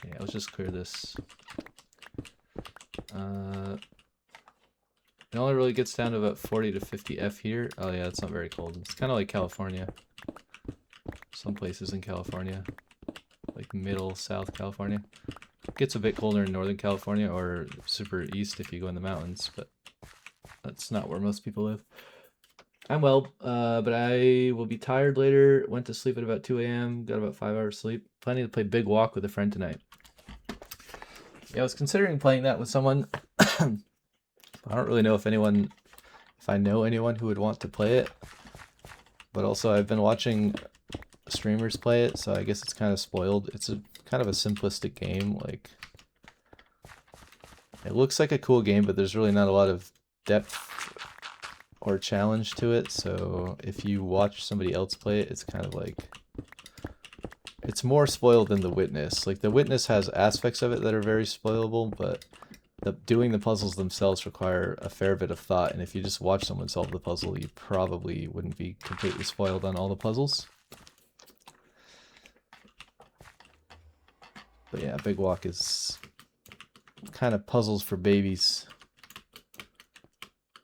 Yeah, let's just clear this. It only really gets down to about 40 to 50 F here. Oh yeah, it's not very cold. It's kind of like California. Some places in California. Like middle, South California. It gets a bit colder in Northern California or super east if you go in the mountains, but that's not where most people live. I'm well, but I will be tired later. Went to sleep at about 2 a.m. Got about 5 hours sleep. Planning to play Big Walk with a friend tonight. Yeah, I was considering playing that with someone. I don't really know if I know anyone who would want to play it. But also I've been watching streamers play it, so I guess it's kind of spoiled. It's a kind of a simplistic game. Like, it looks like a cool game, but there's really not a lot of depth or challenge to it. So if you watch somebody else play it, it's kind of like, it's more spoiled than The Witness. Like, The Witness has aspects of it that are very spoilable, but doing the puzzles themselves require a fair bit of thought, and if you just watch someone solve the puzzle, you probably wouldn't be completely spoiled on all the puzzles. But yeah, Big Walk is kind of puzzles for babies.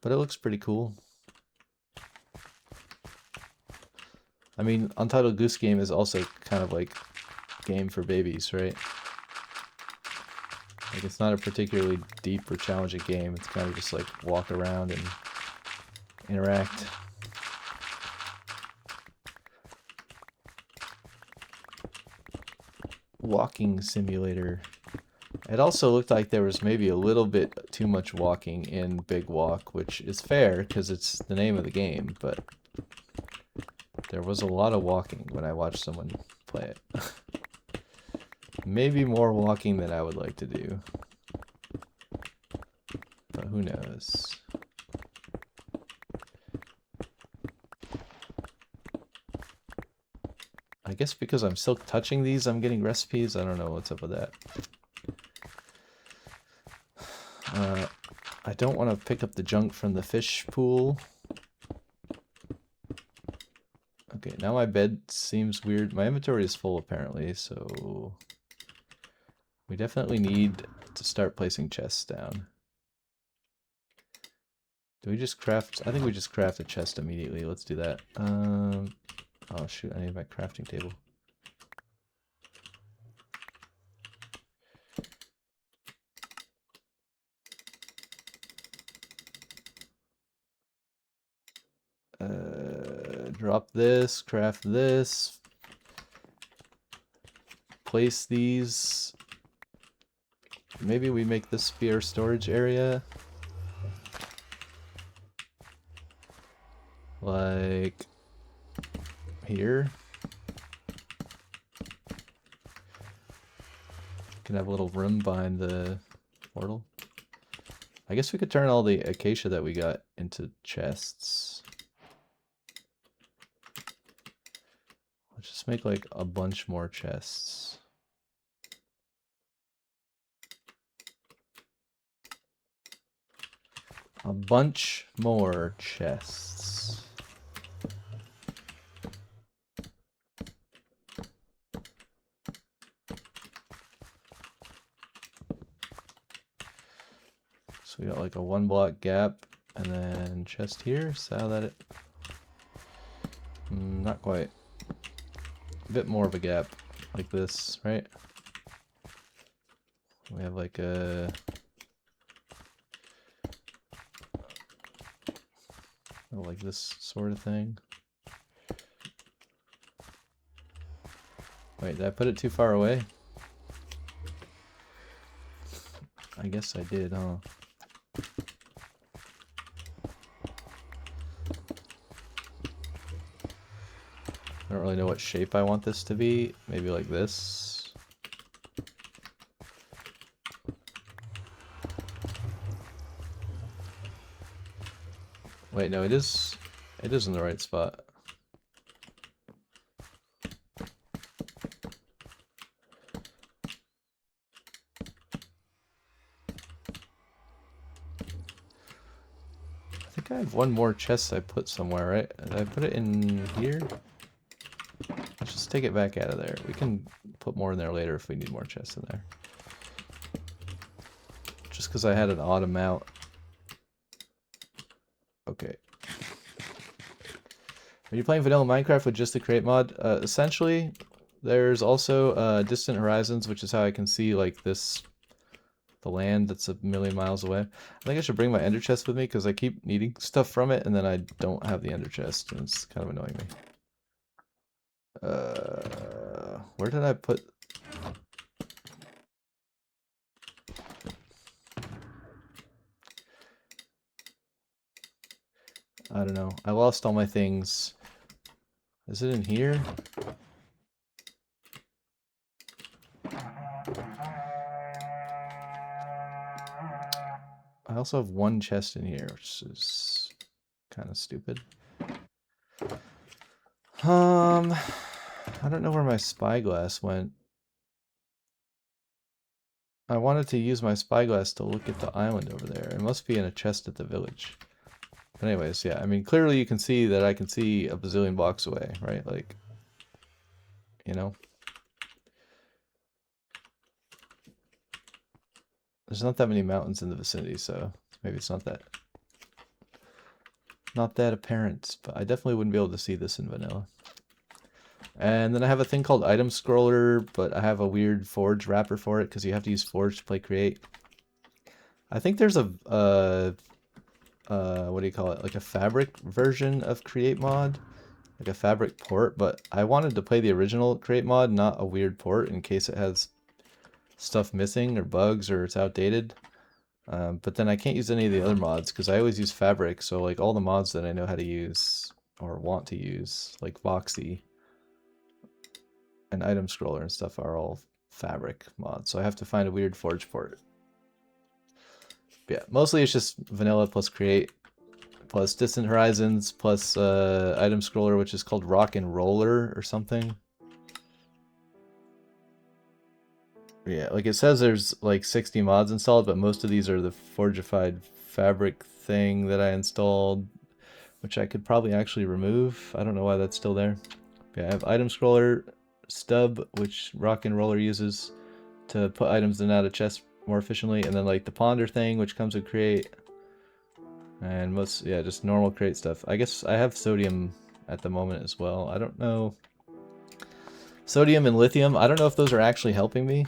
But it looks pretty cool. I mean, Untitled Goose Game is also kind of like game for babies, right? Like, it's not a particularly deep or challenging game. It's kind of just like walk around and interact. Walking simulator. It also looked like there was maybe a little bit too much walking in Big Walk, which is fair because it's the name of the game, but there was a lot of walking when I watched someone play it. Maybe more walking than I would like to do. But who knows? I guess because I'm still touching these, I'm getting recipes. I don't know what's up with that. I don't want to pick up the junk from the fish pool. Okay, now my bed seems weird. My inventory is full apparently, so we definitely need to start placing chests down. Do we just craft? I think we just craft a chest immediately. Let's do that. Oh shoot, I need my crafting table. Drop this, craft this, place these. Maybe we make this be our storage area. Like here. Can have a little room behind the portal. I guess we could turn all the acacia that we got into chests. Let's just make like a bunch more chests. A bunch more chests. So we got like a 1 block gap and then chest here. So that it, not quite. A bit more of a gap like this, right? We have like a... like this sort of thing. Wait, did I put it too far away? I guess I did, huh? I don't really know what shape I want this to be. Maybe like this. Wait, no, it is in the right spot. I think I have one more chest I put somewhere, right? Did I put it in here? Let's just take it back out of there. We can put more in there later if we need more chests in there. Just because I had an odd amount. Okay. Are you playing vanilla Minecraft with just the create mod? Essentially, there's also Distant Horizons, which is how I can see like this, the land that's a million miles away. I think I should bring my ender chest with me because I keep needing stuff from it and then I don't have the ender chest and it's kind of annoying me. Where did I put... I don't know. I lost all my things. Is it in here? I also have one chest in here, which is kind of stupid. I don't know where my spyglass went. I wanted to use my spyglass to look at the island over there. It must be in a chest at the village. But anyways, yeah, I mean, clearly you can see that I can see a bazillion blocks away, right? Like, you know? There's not that many mountains in the vicinity, so maybe it's not that apparent, but I definitely wouldn't be able to see this in vanilla. And then I have a thing called item scroller, but I have a weird forge wrapper for it because you have to use forge to play create. I think there's a what do you call it? Like a fabric version of create mod, like a fabric port, but I wanted to play the original create mod, not a weird port in case it has stuff missing or bugs or it's outdated. But then I can't use any of the other mods because I always use fabric, so like all the mods that I know how to use or want to use, like Voxy and item scroller and stuff, are all fabric mods, so I have to find a weird forge port. But yeah, mostly it's just vanilla plus create plus Distant Horizons plus item scroller, which is called Rock and Roller or something. Yeah, like it says there's like 60 mods installed, but most of these are the Forgified Fabric thing that I installed, which I could probably actually remove. I don't know why that's still there. Yeah, I have item scroller, stub, which Rock and Roller uses to put items in and out of chests more efficiently, and then like the ponder thing, which comes with create, and most, yeah, just normal create stuff. I guess I have sodium at the moment as well. I don't know. Sodium and lithium, I don't know if those are actually helping me.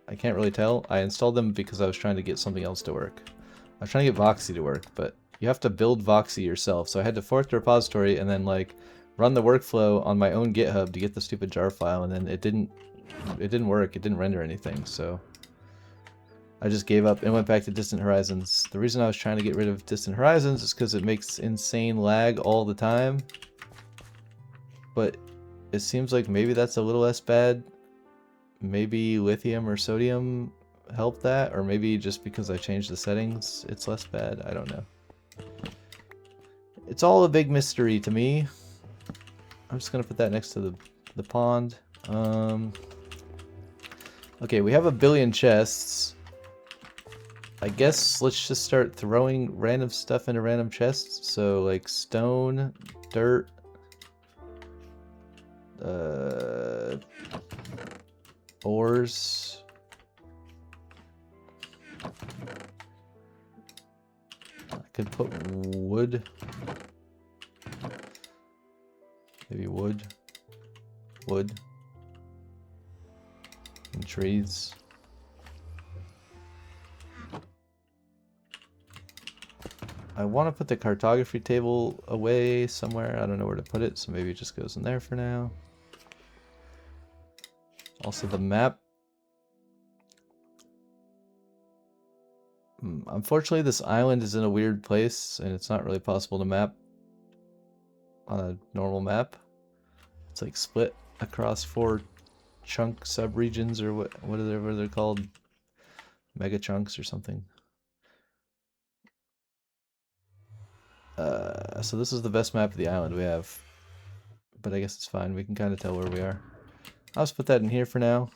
I can't really tell. I installed them because I was trying to get something else to work. I was trying to get Voxy to work, but you have to build Voxy yourself. So I had to fork the repository and then like run the workflow on my own GitHub to get the stupid jar file, and then it didn't work. It didn't render anything. So I just gave up and went back to Distant Horizons. The reason I was trying to get rid of Distant Horizons is because it makes insane lag all the time. But it seems like maybe that's a little less bad. Maybe lithium or sodium help that, or maybe just because I changed the settings it's less bad. I don't know. It's all a big mystery to me. I'm just gonna put that next to the pond. Okay, we have a billion chests. I guess let's just start throwing random stuff into random chests. So like stone, dirt, ores. I could put wood. Maybe wood. And trees. I want to put the cartography table away somewhere. I don't know where to put it, so maybe it just goes in there for now. Also the map. Unfortunately, this island is in a weird place, and it's not really possible to map on a normal map. It's like split across 4 chunk subregions, or whatever they're called. Mega chunks or something. So this is the best map of the island we have. But I guess it's fine. We can kind of tell where we are. I'll just put that in here for now.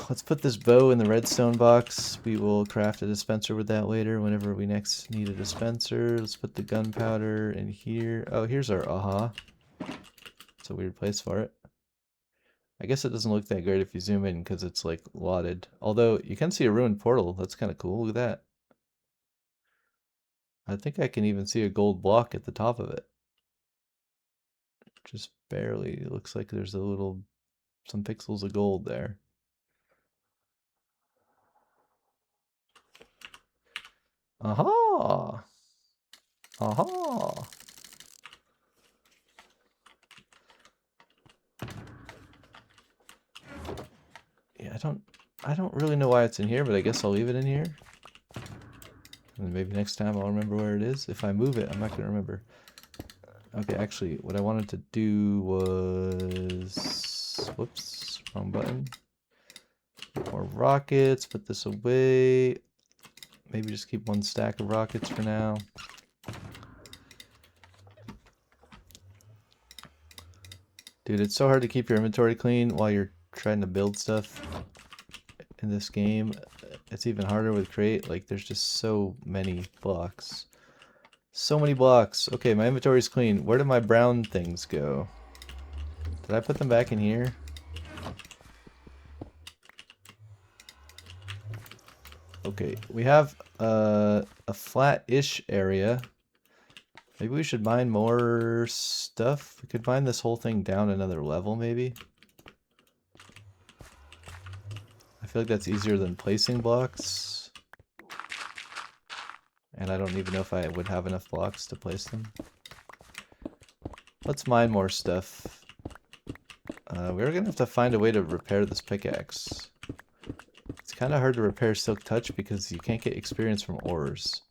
Let's put this bow in the redstone box. We will craft a dispenser with that later whenever we next need a dispenser. Let's put the gunpowder in here. Oh, here's our aha. It's a weird place for it. I guess it doesn't look that great if you zoom in because it's like lotted. Although you can see a ruined portal. That's kind of cool. Look at that. I think I can even see a gold block at the top of it. Just barely. It looks like there's some pixels of gold there. Aha! Aha! Yeah, I don't really know why it's in here, but I guess I'll leave it in here. And maybe next time I'll remember where it is. If I move it, I'm not gonna remember. Okay, actually, what I wanted to do was... Whoops, wrong button. More rockets, put this away. Maybe just keep 1 stack of rockets for now. Dude, it's so hard to keep your inventory clean while you're trying to build stuff in this game. It's even harder with Create. Like, there's just so many blocks. So many blocks. Okay, my inventory's clean. Where did my brown things go? Did I put them back in here? Okay, we have a flat-ish area. Maybe we should mine more stuff. We could mine this whole thing down another level, maybe. I feel like that's easier than placing blocks. And I don't even know if I would have enough blocks to place them. Let's mine more stuff. We're gonna have to find a way to repair this pickaxe. It's kind of hard to repair Silk Touch because you can't get experience from ores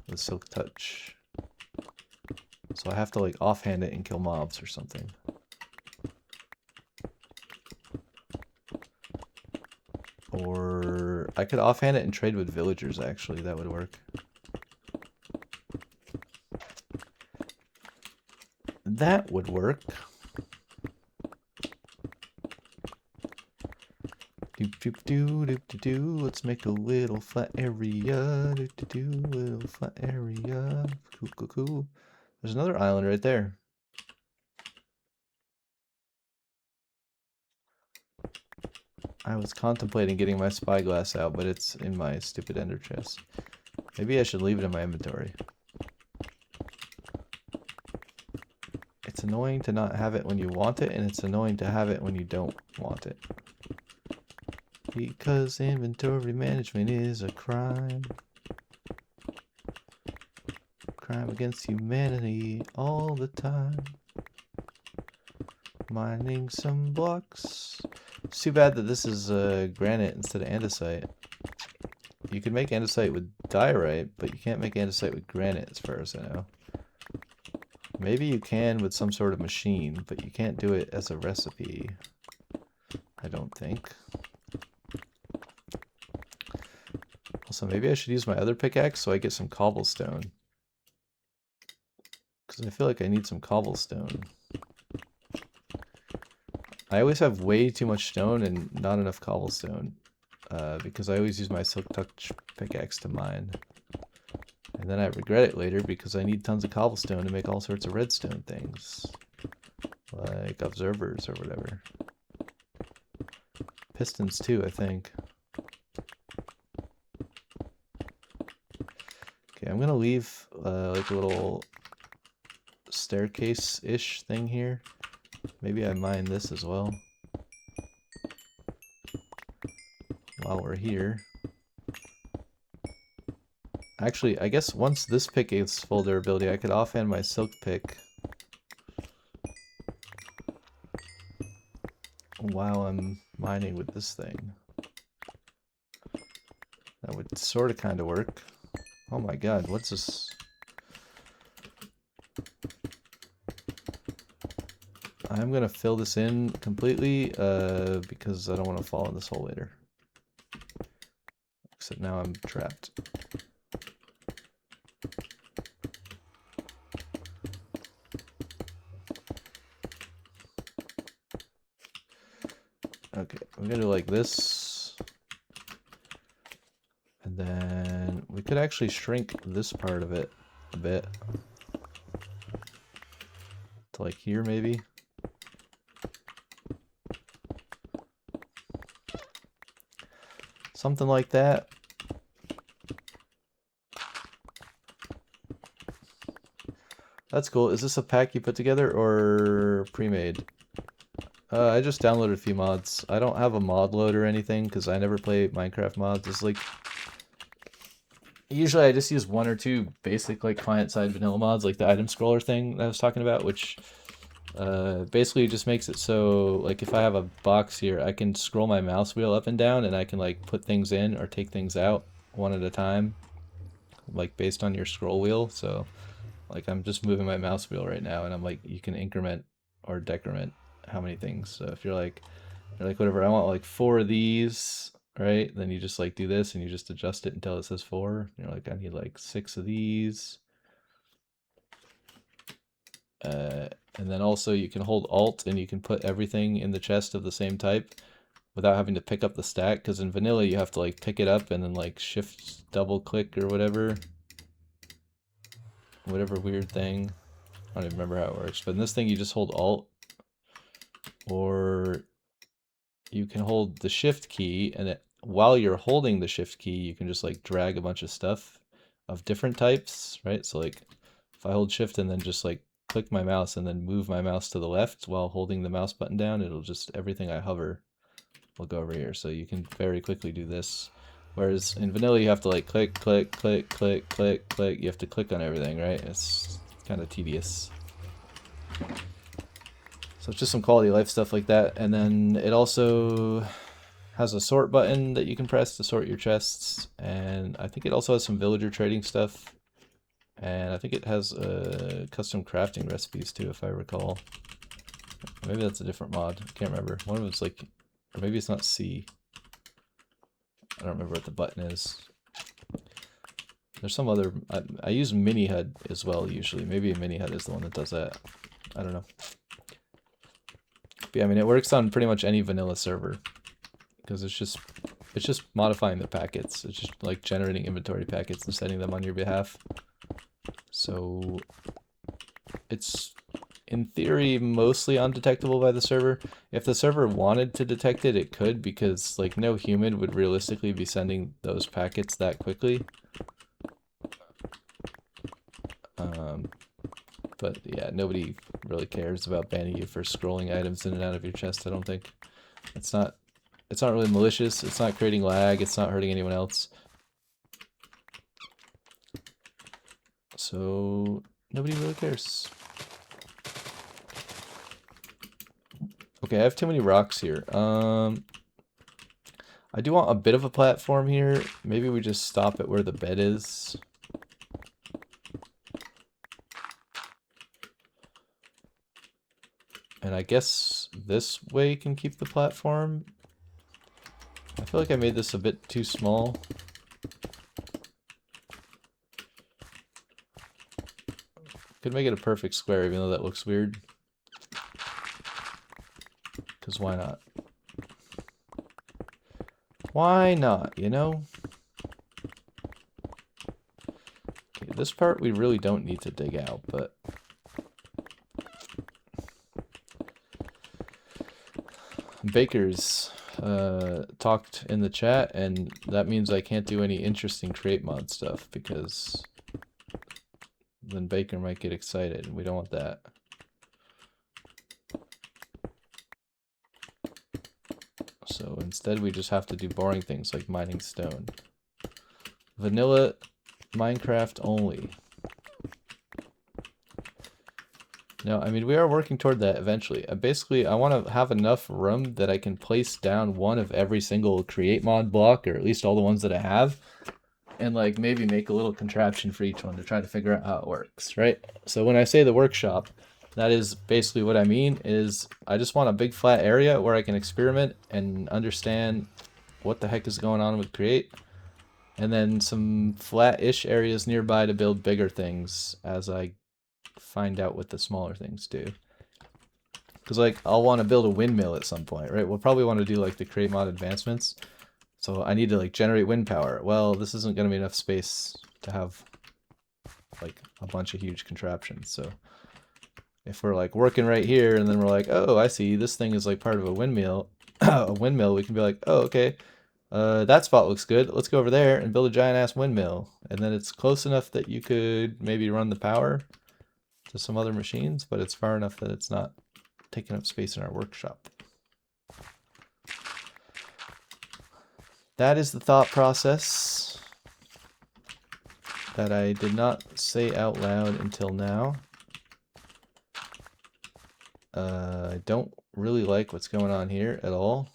with Silk Touch. So I have to like offhand it and kill mobs or something. Or I could offhand it and trade with villagers actually, that would work. That would work. Let's make a little flat area. Little flat area. Cool. There's another island right there. I was contemplating getting my spyglass out, but it's in my stupid ender chest. Maybe I should leave it in my inventory. It's annoying to not have it when you want it, and it's annoying to have it when you don't want it. Because inventory management is a crime. Crime against humanity all the time. Mining some blocks. It's too bad that this is granite instead of andesite. You can make andesite with diorite, but you can't make andesite with granite as far as I know. Maybe you can with some sort of machine, but you can't do it as a recipe. I don't think. Also, maybe I should use my other pickaxe so I get some cobblestone. Because I feel like I need some cobblestone. I always have way too much stone and not enough cobblestone. Because I always use my Silk Touch pickaxe to mine. And then I regret it later because I need tons of cobblestone to make all sorts of redstone things. Like observers or whatever. Pistons too, I think. Okay, I'm gonna leave like a little staircase-ish thing here. Maybe I mine this as well. While we're here. Actually, I guess once this pick is full durability, I could offhand my silk pick while I'm mining with this thing. That would sort of kind of work. Oh my god, what's this? I'm gonna fill this in completely because I don't want to fall in this hole later. Except now I'm trapped. Okay, we're gonna do like this. And then we could actually shrink this part of it a bit. To like here maybe. Something like that. That's cool. Is this a pack you put together or pre-made? I just downloaded a few mods. I don't have a mod load or anything because I never play Minecraft mods. It's like usually I just use one or two basic like client-side vanilla mods, like the item scroller thing that I was talking about, which basically just makes it so like if I have a box here, I can scroll my mouse wheel up and down and I can like put things in or take things out one at a time, like based on your scroll wheel. So like I'm just moving my mouse wheel right now and I'm like, you can increment or decrement how many things. So if you're like whatever, I want like 4 of these, right? Then you just like do this and you just adjust it until it says 4. You're like, I need like 6 of these. And then also you can hold Alt and you can put everything in the chest of the same type without having to pick up the stack, because in vanilla you have to like pick it up and then like shift double click or whatever weird thing. I don't even remember how it works, but in this thing you just hold Alt, or you can hold the shift key, and while you're holding the shift key you can just like drag a bunch of stuff of different types, right? So like if I hold shift and then just like click my mouse and then move my mouse to the left while holding the mouse button down, it'll just, everything I hover will go over here. So you can very quickly do this. Whereas in vanilla you have to like click, click, click, click, click, click. You have to click on everything, right? It's kind of tedious. So it's just some quality of life stuff like that. And then it also has a sort button that you can press to sort your chests. And I think it also has some villager trading stuff. And I think it has custom crafting recipes too, if I recall. Maybe that's a different mod. I can't remember. One of it's like, or maybe it's not C. I don't remember what the button is. There's some other, I use Mini HUD as well usually. Maybe a Mini HUD is the one that does that. I don't know. But yeah, I mean, it works on pretty much any vanilla server because it's just modifying the packets. It's just like generating inventory packets and setting them on your behalf. So it's in theory mostly undetectable by the server. If the server wanted to detect it, it could, because like no human would realistically be sending those packets that quickly. But yeah, nobody really cares about banning you for scrolling items in and out of your chest, I don't think. It's not really malicious, it's not creating lag, it's not hurting anyone else. So nobody really cares. Okay, I have too many rocks here. I do want a bit of a platform here. Maybe we just stop it where the bed is. And I guess this way can keep the platform. I feel like I made this a bit too small. Could make it a perfect square, even though that looks weird. Because why not? Why not, you know? Okay, this part we really don't need to dig out, but... Baker's talked in the chat, and that means I can't do any interesting create mod stuff, because then Baker might get excited, and we don't want that. So instead we just have to do boring things like mining stone. Vanilla Minecraft only. No, I mean, we are working toward that eventually. Basically, I want to have enough room that I can place down one of every single create mod block, or at least all the ones that I have, and like maybe make a little contraption for each one to try to figure out how it works, right? So when I say the workshop, that is basically what I mean is I just want a big flat area where I can experiment and understand what the heck is going on with create, and then some flat-ish areas nearby to build bigger things as I find out what the smaller things do. Because like I'll want to build a windmill at some point, right? We'll probably want to do like the create mod advancements. So I need to like generate wind power. Well, this isn't going to be enough space to have like a bunch of huge contraptions. So if we're like working right here and then we're like, oh, I see this thing is like part of a windmill, we can be like, oh, okay, that spot looks good. Let's go over there and build a giant ass windmill. And then it's close enough that you could maybe run the power to some other machines, but it's far enough that it's not taking up space in our workshop. That is the thought process that I did not say out loud until now. I don't really like what's going on here at all.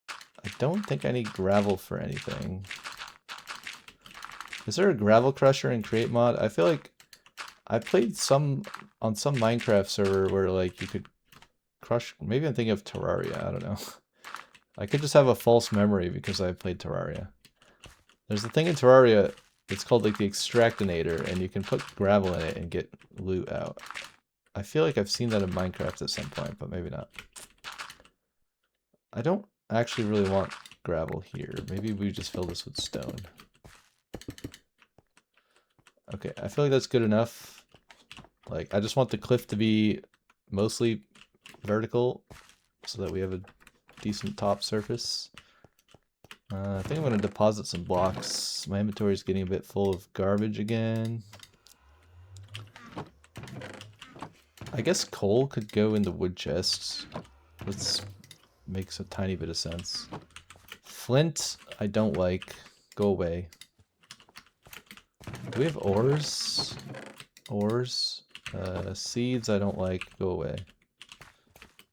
I don't think I need gravel for anything. Is there a gravel crusher in create mod? I feel like I played on some Minecraft server where like you could crush, maybe I'm thinking of Terraria, I don't know. I could just have a false memory because I played Terraria. There's a thing in Terraria, it's called like the Extractinator, and you can put gravel in it and get loot out. I feel like I've seen that in Minecraft at some point, but maybe not. I don't actually really want gravel here. Maybe we just fill this with stone. Okay, I feel like that's good enough. Like, I just want the cliff to be mostly vertical so that we have a decent top surface. I think I'm going to deposit some blocks. My inventory is getting a bit full of garbage again. I guess coal could go in the wood chests. This makes a tiny bit of sense. Flint, I don't like. Go away. Do we have ores? Ores. Seeds, I don't like. Go away.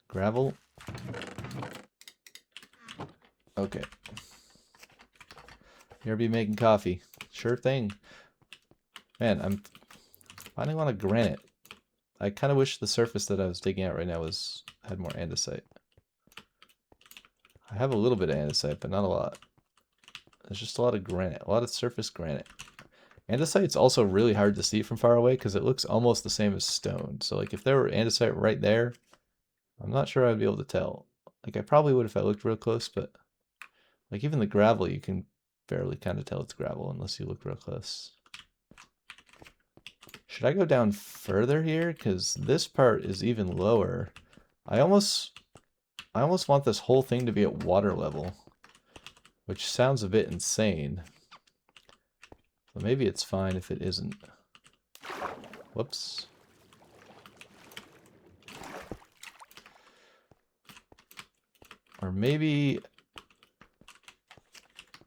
Gravel. Okay. Here be making coffee. Sure thing. Man, I'm finding a lot of granite. I kind of wish the surface that I was digging out right now had more andesite. I have a little bit of andesite, but not a lot. There's just a lot of granite, a lot of surface granite. Andesite's also really hard to see from far away because it looks almost the same as stone. So like if there were andesite right there, I'm not sure I'd be able to tell. Like I probably would if I looked real close, but like even the gravel, you can barely kind of tell it's gravel unless you look real close. Should I go down further here? Because this part is even lower. I almost want this whole thing to be at water level, which sounds a bit insane. But maybe it's fine if it isn't. Whoops. Or maybe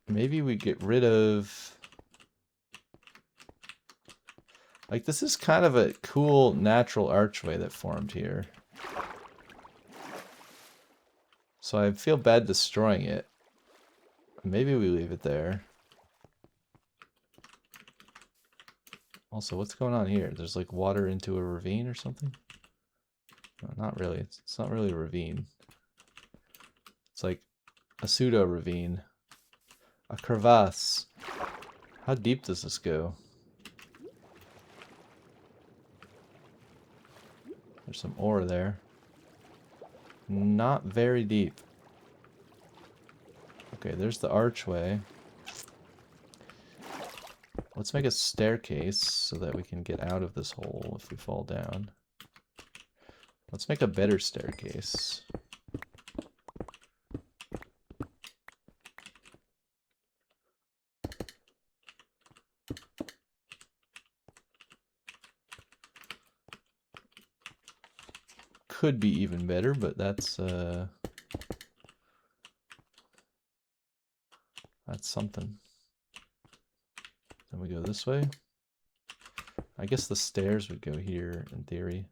we get rid of... Like, this is kind of a cool natural archway that formed here. So I feel bad destroying it. Maybe we leave it there. Also, what's going on here? There's like water into a ravine or something? No, not really. It's not really a ravine. It's like a pseudo ravine. A crevasse. How deep does this go? There's some ore there. Not very deep. Okay, there's the archway. Let's make a staircase so that we can get out of this hole if we fall down. Let's make a better staircase. Could be even better, but that's something. Then we go this way. I guess the stairs would go here in theory.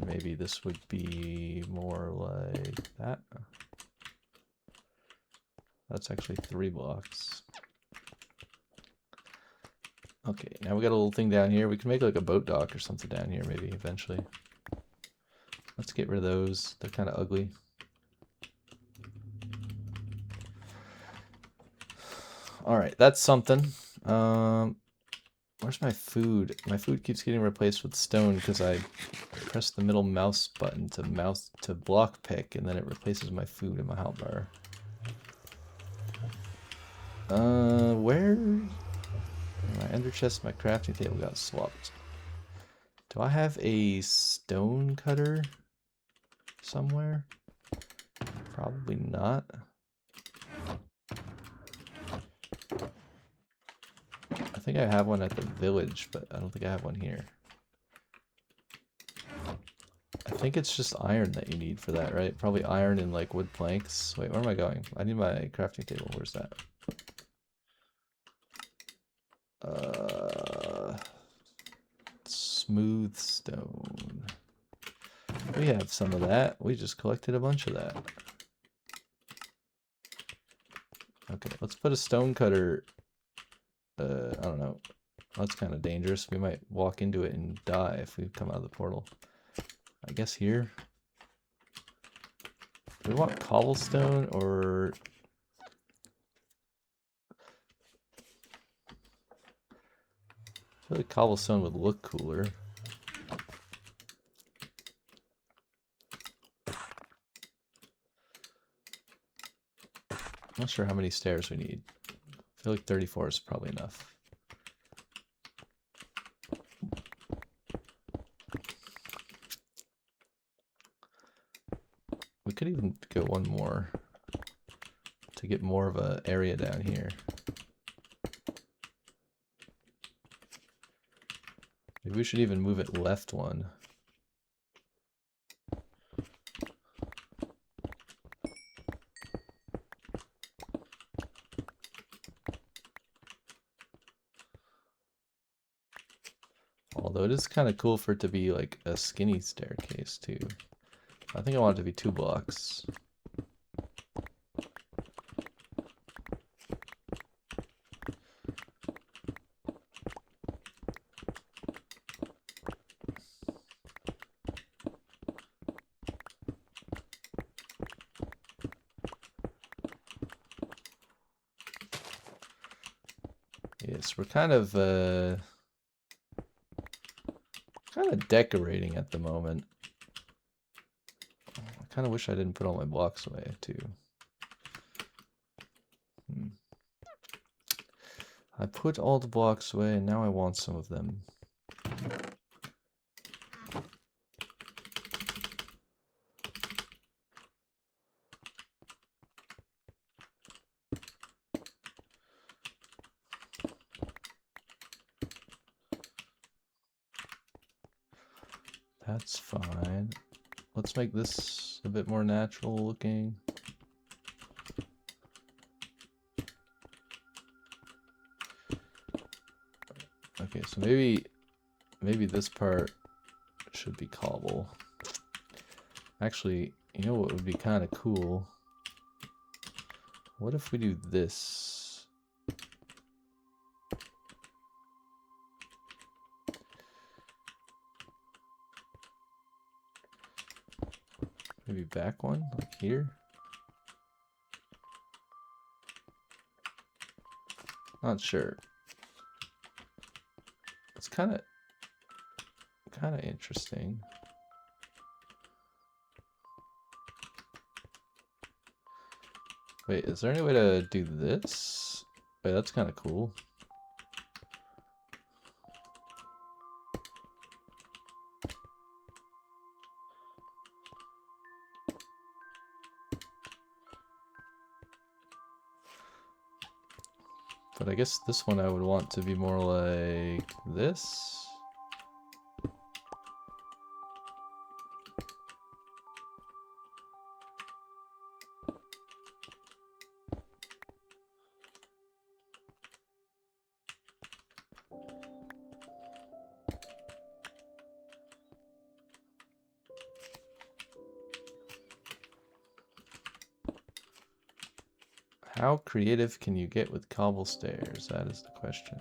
Maybe this would be more like that. That's actually 3 blocks. Okay, now we got a little thing down here. We can make like a boat dock or something down here maybe eventually. Let's get rid of those. They're kind of ugly. Alright, that's something. Where's my food? My food keeps getting replaced with stone because I press the middle mouse button to block pick, and then it replaces my food in my hotbar. Where? My ender chest, my crafting table got swapped. Do I have a stone cutter somewhere? Probably not. I think I have one at the village, but I don't think I have one here. I think it's just iron that you need for that, right? Probably iron and like wood planks. Wait, where am I going? I need my crafting table. Where's that? Smooth stone. We have some of that. We just collected a bunch of that. Okay, let's put a stone cutter. I don't know. That's kind of dangerous. We might walk into it and die if we come out of the portal. I guess here. Do we want cobblestone or... I feel like cobblestone would look cooler. I'm not sure how many stairs we need. I feel like 34 is probably enough. We could even go one more to get more of an area down here. Maybe we should even move it left one. Although it is kind of cool for it to be like a skinny staircase too. I think I want it to be 2 blocks. Yes, we're kind of decorating at the moment. I kind of wish I didn't put all my blocks away too. I put all the blocks away and now I want some of them. That's fine. Let's make this a bit more natural looking. Okay, so maybe this part should be cobble. Actually, you know what would be kind of cool? What if we do this? Maybe back one, like here? Not sure. It's kind of interesting. Wait, is there any way to do this? Wait, that's kind of cool. But I guess this one I would want to be more like this. How creative can you get with cobble stairs? That is the question.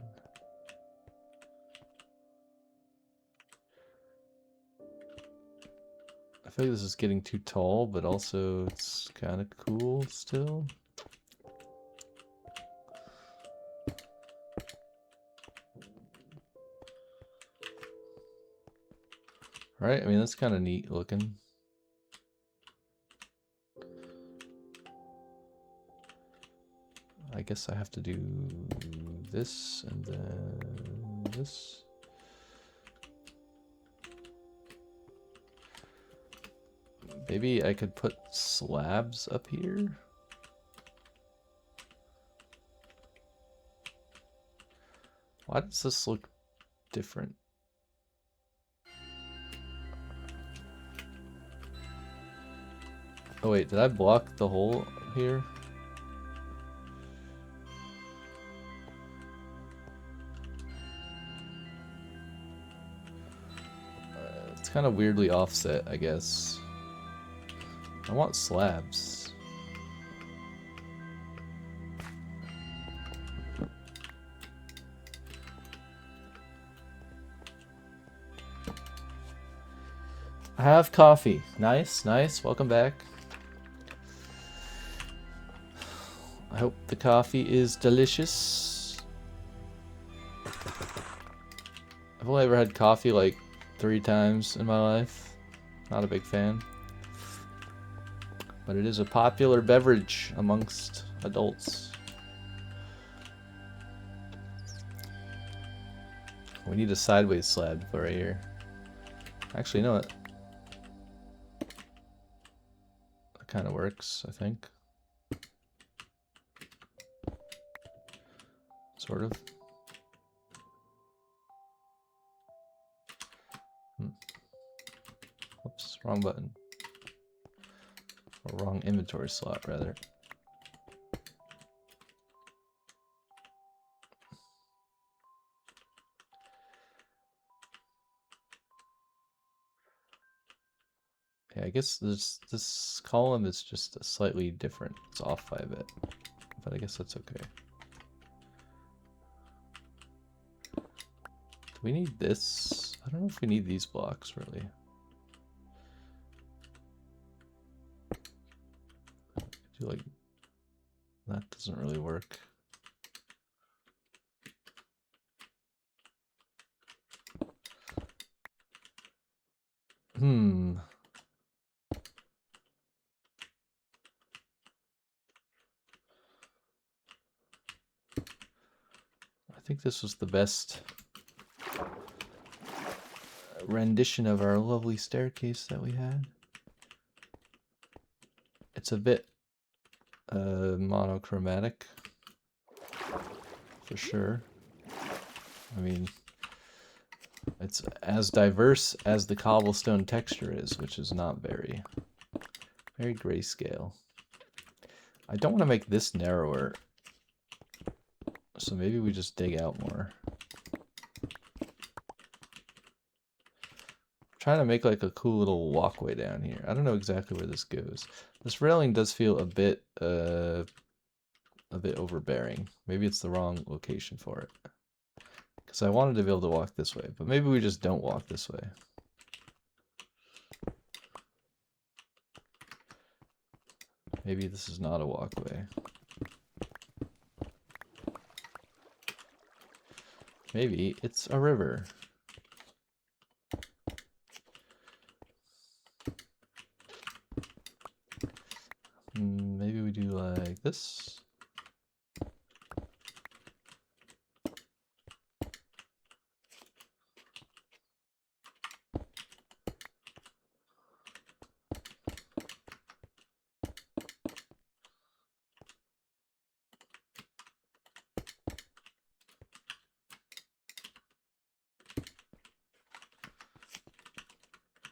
I feel like this is getting too tall, but also it's kind of cool still. Right? I mean, that's kind of neat looking. I guess I have to do this and then this. Maybe I could put slabs up here. Why does this look different? Oh wait, did I block the hole here? It's kind of weirdly offset, I guess. I want slabs. I have coffee. Nice, nice. Welcome back. I hope the coffee is delicious. I've only ever had coffee like 3 times in my life. Not a big fan. But it is a popular beverage amongst adults. We need a sideways slab right here. Actually, you know what? That kind of works, I think. Sort of. Oops, wrong button. Or wrong inventory slot, rather. Yeah, I guess this column is just slightly different. It's off by a bit. But I guess that's okay. Do we need this? I don't know if we need these blocks, really. I feel like that doesn't really work. I think this was the best rendition of our lovely staircase that we had. It's a bit monochromatic, for sure. I mean, it's as diverse as the cobblestone texture is, which is not very grayscale. I don't want to make this narrower, so maybe we just dig out more. Trying to make like a cool little walkway down here. I don't know exactly where this goes. This railing does feel a bit overbearing. Maybe it's the wrong location for it. Because I wanted to be able to walk this way, but maybe we just don't walk this way. Maybe this is not a walkway. Maybe it's a river. Maybe we do like this.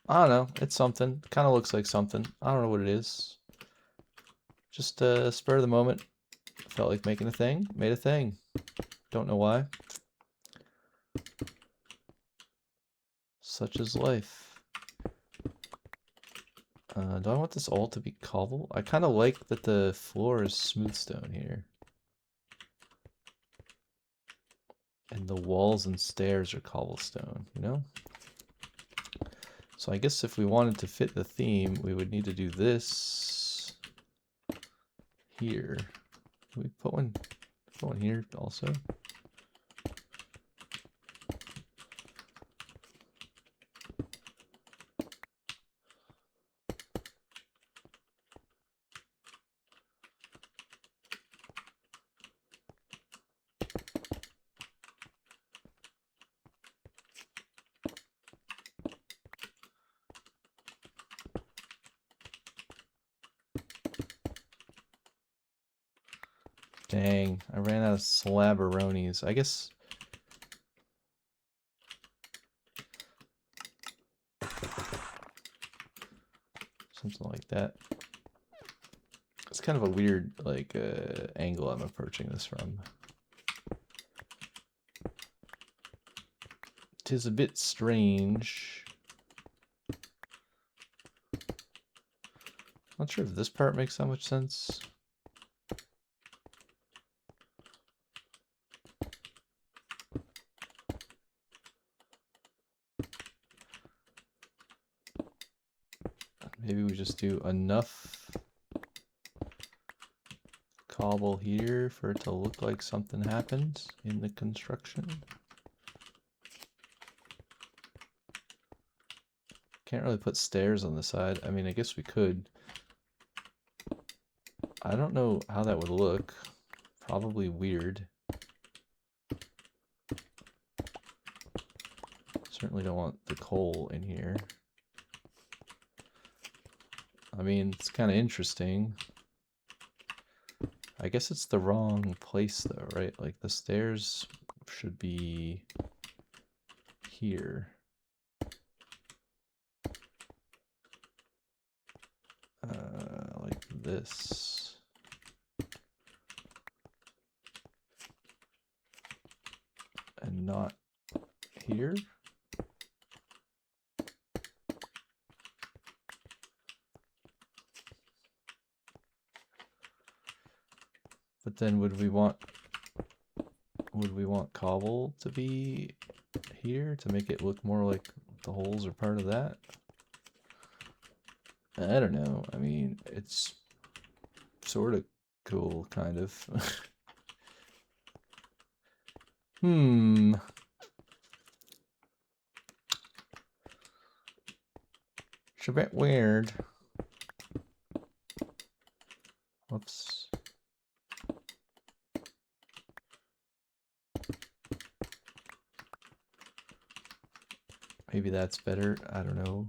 I don't know. It's something. Kind of looks like something. I don't know what it is. Just spur of the moment. Felt like making a thing. Made a thing. Don't know why. Such is life. Do I want this all to be cobble? I kind of like that the floor is smooth stone here. And the walls and stairs are cobblestone, you know? So I guess if we wanted to fit the theme, we would need to do this here. Can we put one here also? Dang, I ran out of slabberonis. I guess... something like that. It's kind of a weird, like, angle I'm approaching this from. Tis a bit strange. Not sure if this part makes that much sense. Maybe we just do enough cobble here for it to look like something happened in the construction. Can't really put stairs on the side. I mean, I guess we could. I don't know how that would look. Probably weird. Certainly don't want the coal in here. I mean, it's kind of interesting. I guess it's the wrong place though, right? Like the stairs should be here. Like this. And not here. But then would we want cobble to be here to make it look more like the holes are part of that? I don't know. I mean, it's sort of cool, kind of. It's a bit weird. Whoops. Maybe that's better. I don't know.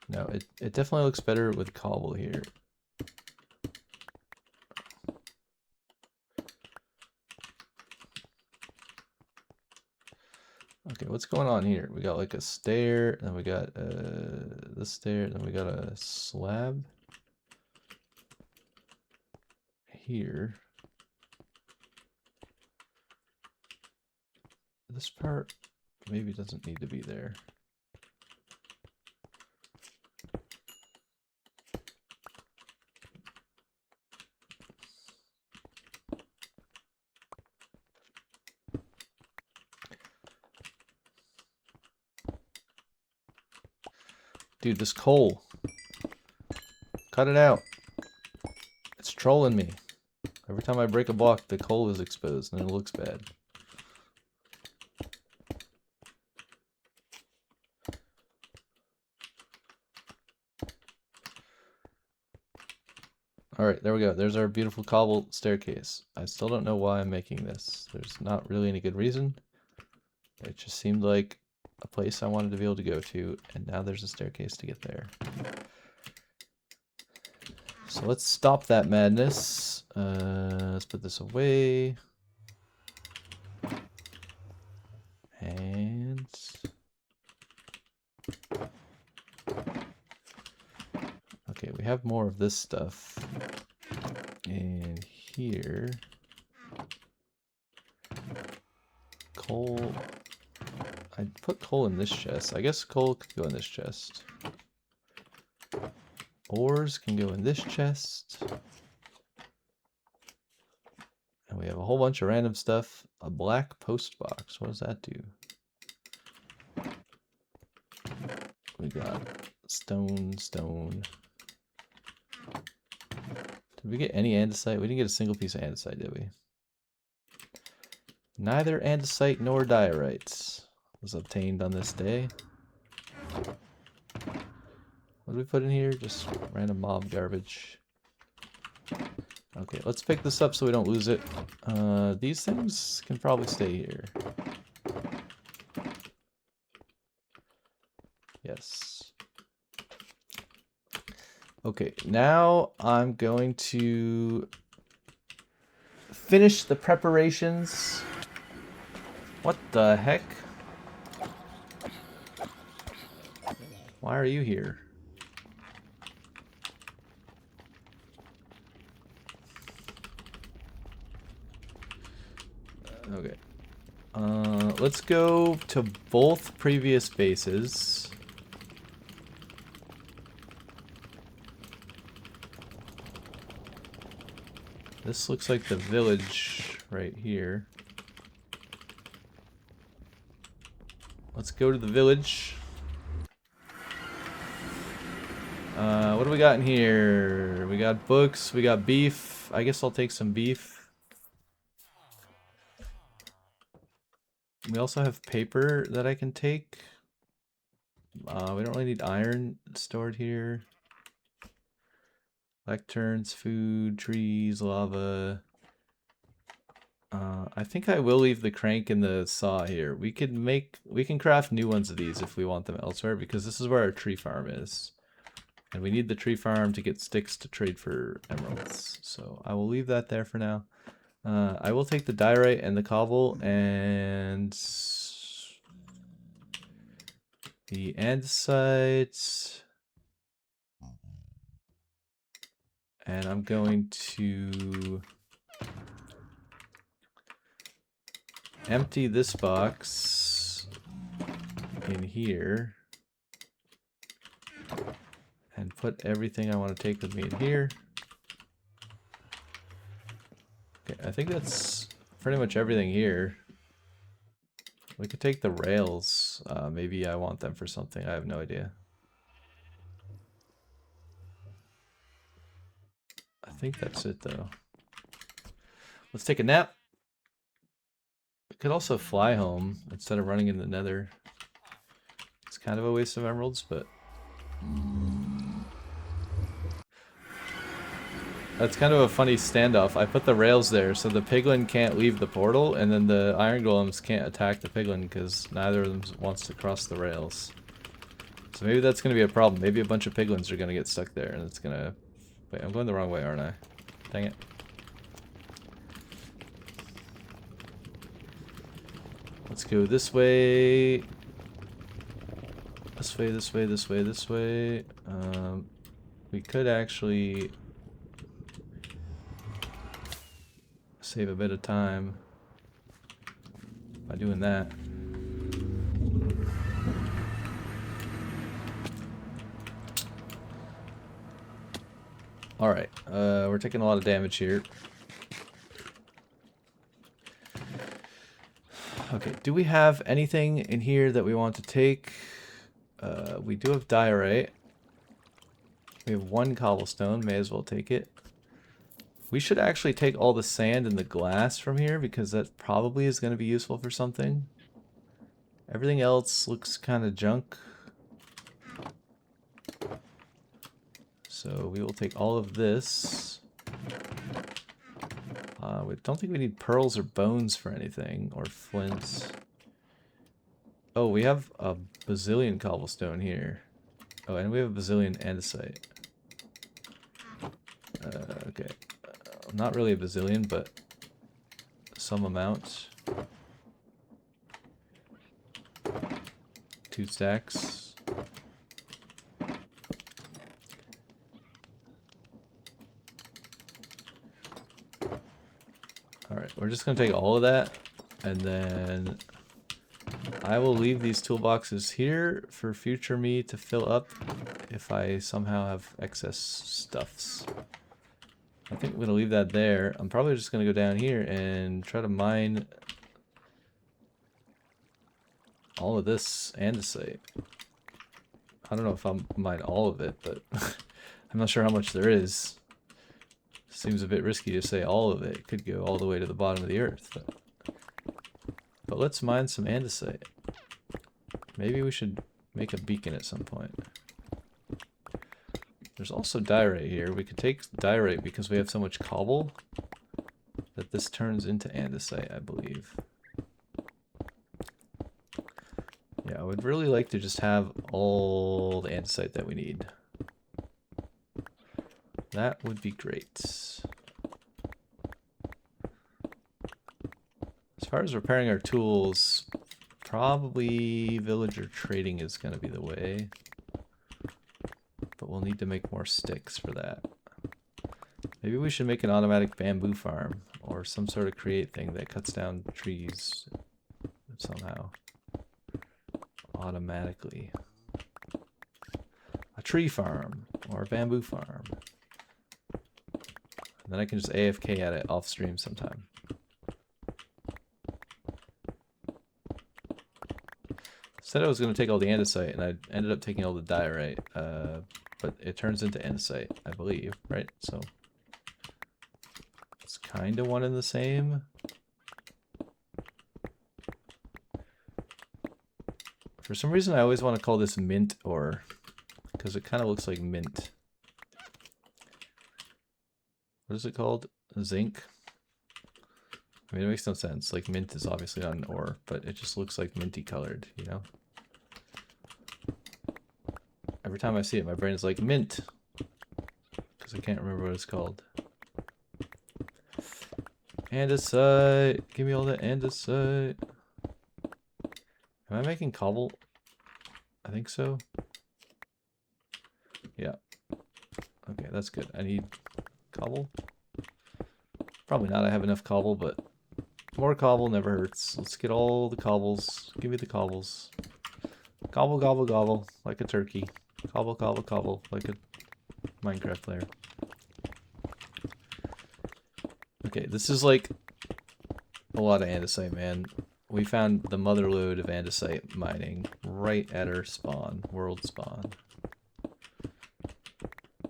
No, it definitely looks better with cobble here. Okay, what's going on here? We got like a stair, then we got this stair, then we got a slab here. This part maybe doesn't need to be there. Dude, this coal. Cut it out. It's trolling me. Every time I break a block, the coal is exposed and it looks bad. Alright, there we go. There's our beautiful cobble staircase. I still don't know why I'm making this. There's not really any good reason. It just seemed like a place I wanted to be able to go to, and now there's a staircase to get there. So let's stop that madness. Let's put this away. And... okay, we have more of this stuff in here. Coal. I'd put coal in this chest. I guess coal could go in this chest. Ores can go in this chest. And we have a whole bunch of random stuff. A black post box. What does that do? We got stone, stone. Did we get any andesite? We didn't get a single piece of andesite, did we? Neither andesite nor diorite was obtained on this day. What did we put in here? Just random mob garbage. Okay, let's pick this up so we don't lose it. These things can probably stay here. Yes. Okay, now I'm going to finish the preparations. What the heck? Why are you here? Okay. Let's go to both previous bases. This looks like the village right here. Let's go to the village. What do we got in here? We got books, we got beef. I guess I'll take some beef. We also have paper that I can take. We don't really need iron stored here. Lecterns, food, trees, lava. I think I will leave the crank and the saw here. We can craft new ones of these if we want them elsewhere, because this is where our tree farm is. And we need the tree farm to get sticks to trade for emeralds. So I will leave that there for now. I will take the diorite and the cobble and the andesite. And I'm going to empty this box in here and put everything I want to take with me in here. Okay, I think that's pretty much everything here. We could take the rails. Maybe I want them for something. I have no idea. I think that's it, though. Let's take a nap. We could also fly home instead of running in the nether. It's kind of a waste of emeralds, but... That's kind of a funny standoff. I put the rails there so the piglin can't leave the portal, and then the iron golems can't attack the piglin because neither of them wants to cross the rails. So maybe that's going to be a problem. Maybe a bunch of piglins are going to get stuck there, and it's going to... Wait, I'm going the wrong way, aren't I? Dang it. Let's go this way. This way, this way, this way, this way. We could actually... save a bit of time by doing that. Alright, we're taking a lot of damage here. Okay, do we have anything in here that we want to take? We do have diorite. We have one cobblestone, may as well take it. We should actually take all the sand and the glass from here because that probably is going to be useful for something. Everything else looks kind of junk. So we will take all of this. We don't think we need pearls or bones for anything, or flints. Oh, we have a bazillion cobblestone here. Oh, and we have a bazillion andesite. Okay. Not really a bazillion, but some amount. 2 stacks. Alright, we're just going to take all of that, and then I will leave these toolboxes here for future me to fill up if I somehow have excess stuffs. I think I'm going to leave that there. I'm probably just going to go down here and try to mine all of this andesite. I don't know if I'll mine all of it, but I'm not sure how much there is. Seems a bit risky to say all of it. It could go all the way to the bottom of the earth. But let's mine some andesite. Maybe we should make a beacon at some point. There's also diorite here. We could take diorite because we have so much cobble that this turns into andesite, I believe. Yeah, I would really like to just have all the andesite that we need. That would be great. As far as repairing our tools, probably villager trading is going to be the way. But we'll need to make more sticks for that. Maybe we should make an automatic bamboo farm or some sort of create thing that cuts down trees somehow. Automatically. A tree farm or a bamboo farm. And then I can just AFK at it off stream sometime. Said I was going to take all the andesite, and I ended up taking all the diorite, but it turns into andesite, I believe, right? So it's kind of one and the same. For some reason, I always want to call this mint ore, because it kind of looks like mint. What is it called? Zinc? I mean, it makes no sense. Like, mint is obviously not an ore, but it just looks like minty colored, you know? Every time I see it, my brain is like, mint! Because I can't remember what it's called. Andesite! Give me all that andesite! Am I making cobble? I think so. Yeah. Okay, that's good. I need cobble? Probably not. I have enough cobble, but more cobble never hurts. Let's get all the cobbles. Give me the cobbles. Gobble, gobble, gobble, like a turkey. Cobble, cobble, cobble, like a Minecraft player. Okay, this is like a lot of andesite, man. We found the mother lode of andesite mining right at our spawn, world spawn.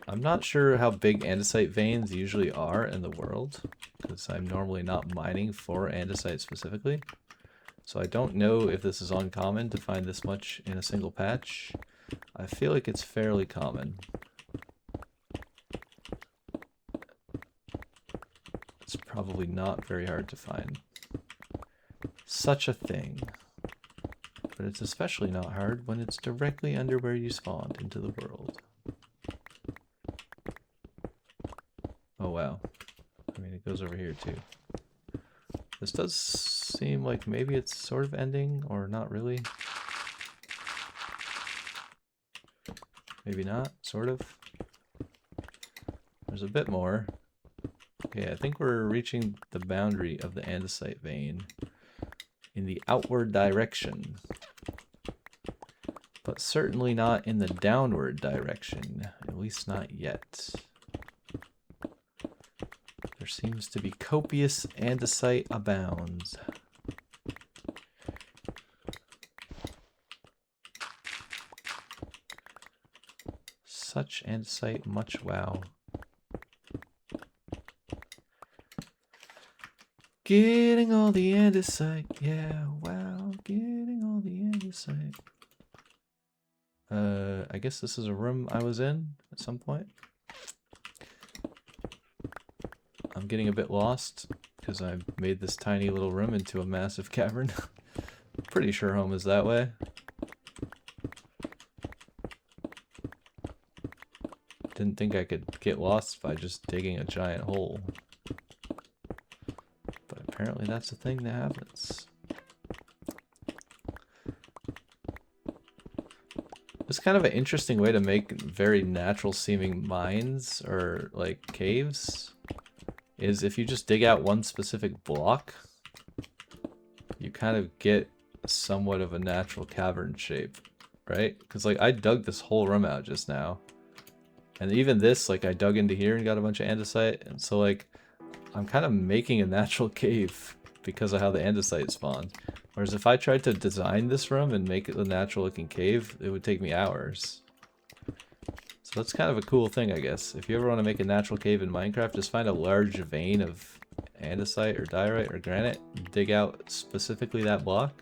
I'm not sure how big andesite veins usually are in the world, because I'm normally not mining for andesite specifically. So I don't know if this is uncommon to find this much in a single patch. I feel like it's fairly common. It's probably not very hard to find such a thing. But it's especially not hard when it's directly under where you spawned into the world. Oh wow. I mean, it goes over here too. This does seem like maybe it's sort of ending, or not really. Maybe not, sort of. There's a bit more. Okay, I think we're reaching the boundary of the andesite vein in the outward direction. But certainly not in the downward direction, at least not yet. There seems to be copious andesite abounds. Such andesite, much wow. Getting all the andesite, yeah, wow, getting all the andesite. I guess this is a room I was in at some point. I'm getting a bit lost because I made this tiny little room into a massive cavern. Pretty sure home is that way. Didn't think I could get lost by just digging a giant hole. But apparently that's the thing that happens. It's kind of an interesting way to make very natural seeming mines or like caves. Is if you just dig out one specific block, you kind of get somewhat of a natural cavern shape, right? Because like I dug this whole room out just now. And even this, like I dug into here and got a bunch of andesite, and so like I'm kind of making a natural cave because of how the andesite spawned. Whereas if I tried to design this room and make it a natural looking cave, it would take me hours. So that's kind of a cool thing, I guess. If you ever want to make a natural cave in Minecraft, just find a large vein of andesite or diorite or granite, dig out specifically that block,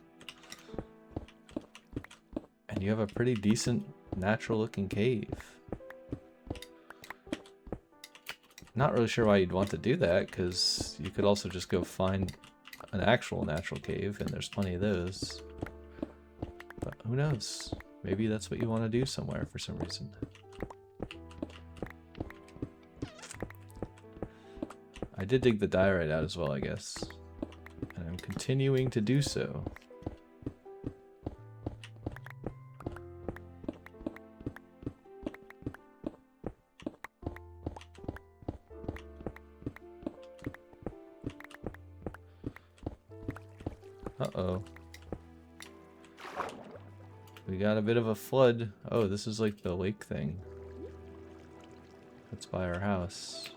and you have a pretty decent natural looking cave. Not really sure why you'd want to do that, because you could also just go find an actual natural cave, and there's plenty of those. But who knows? Maybe that's what you want to do somewhere for some reason. I did dig the diorite out as well, I guess. And I'm continuing to do so. Uh-oh. We got a bit of a flood. Oh, this is like the lake thing. That's by our house.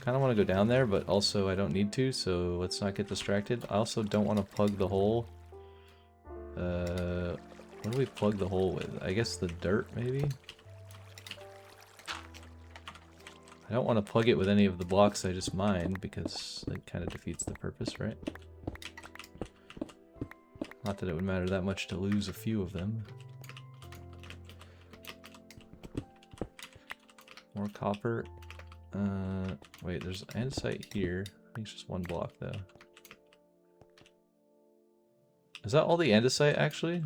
Kind of want to go down there, but also I don't need to, so let's not get distracted. I also don't want to plug the hole. What do we plug the hole with? I guess the dirt, maybe? I don't want to plug it with any of the blocks I just mined, because it kind of defeats the purpose, right? Not that it would matter that much to lose a few of them. More copper. Wait, there's andesite here. I think it's just one block, though. Is that all the andesite, actually?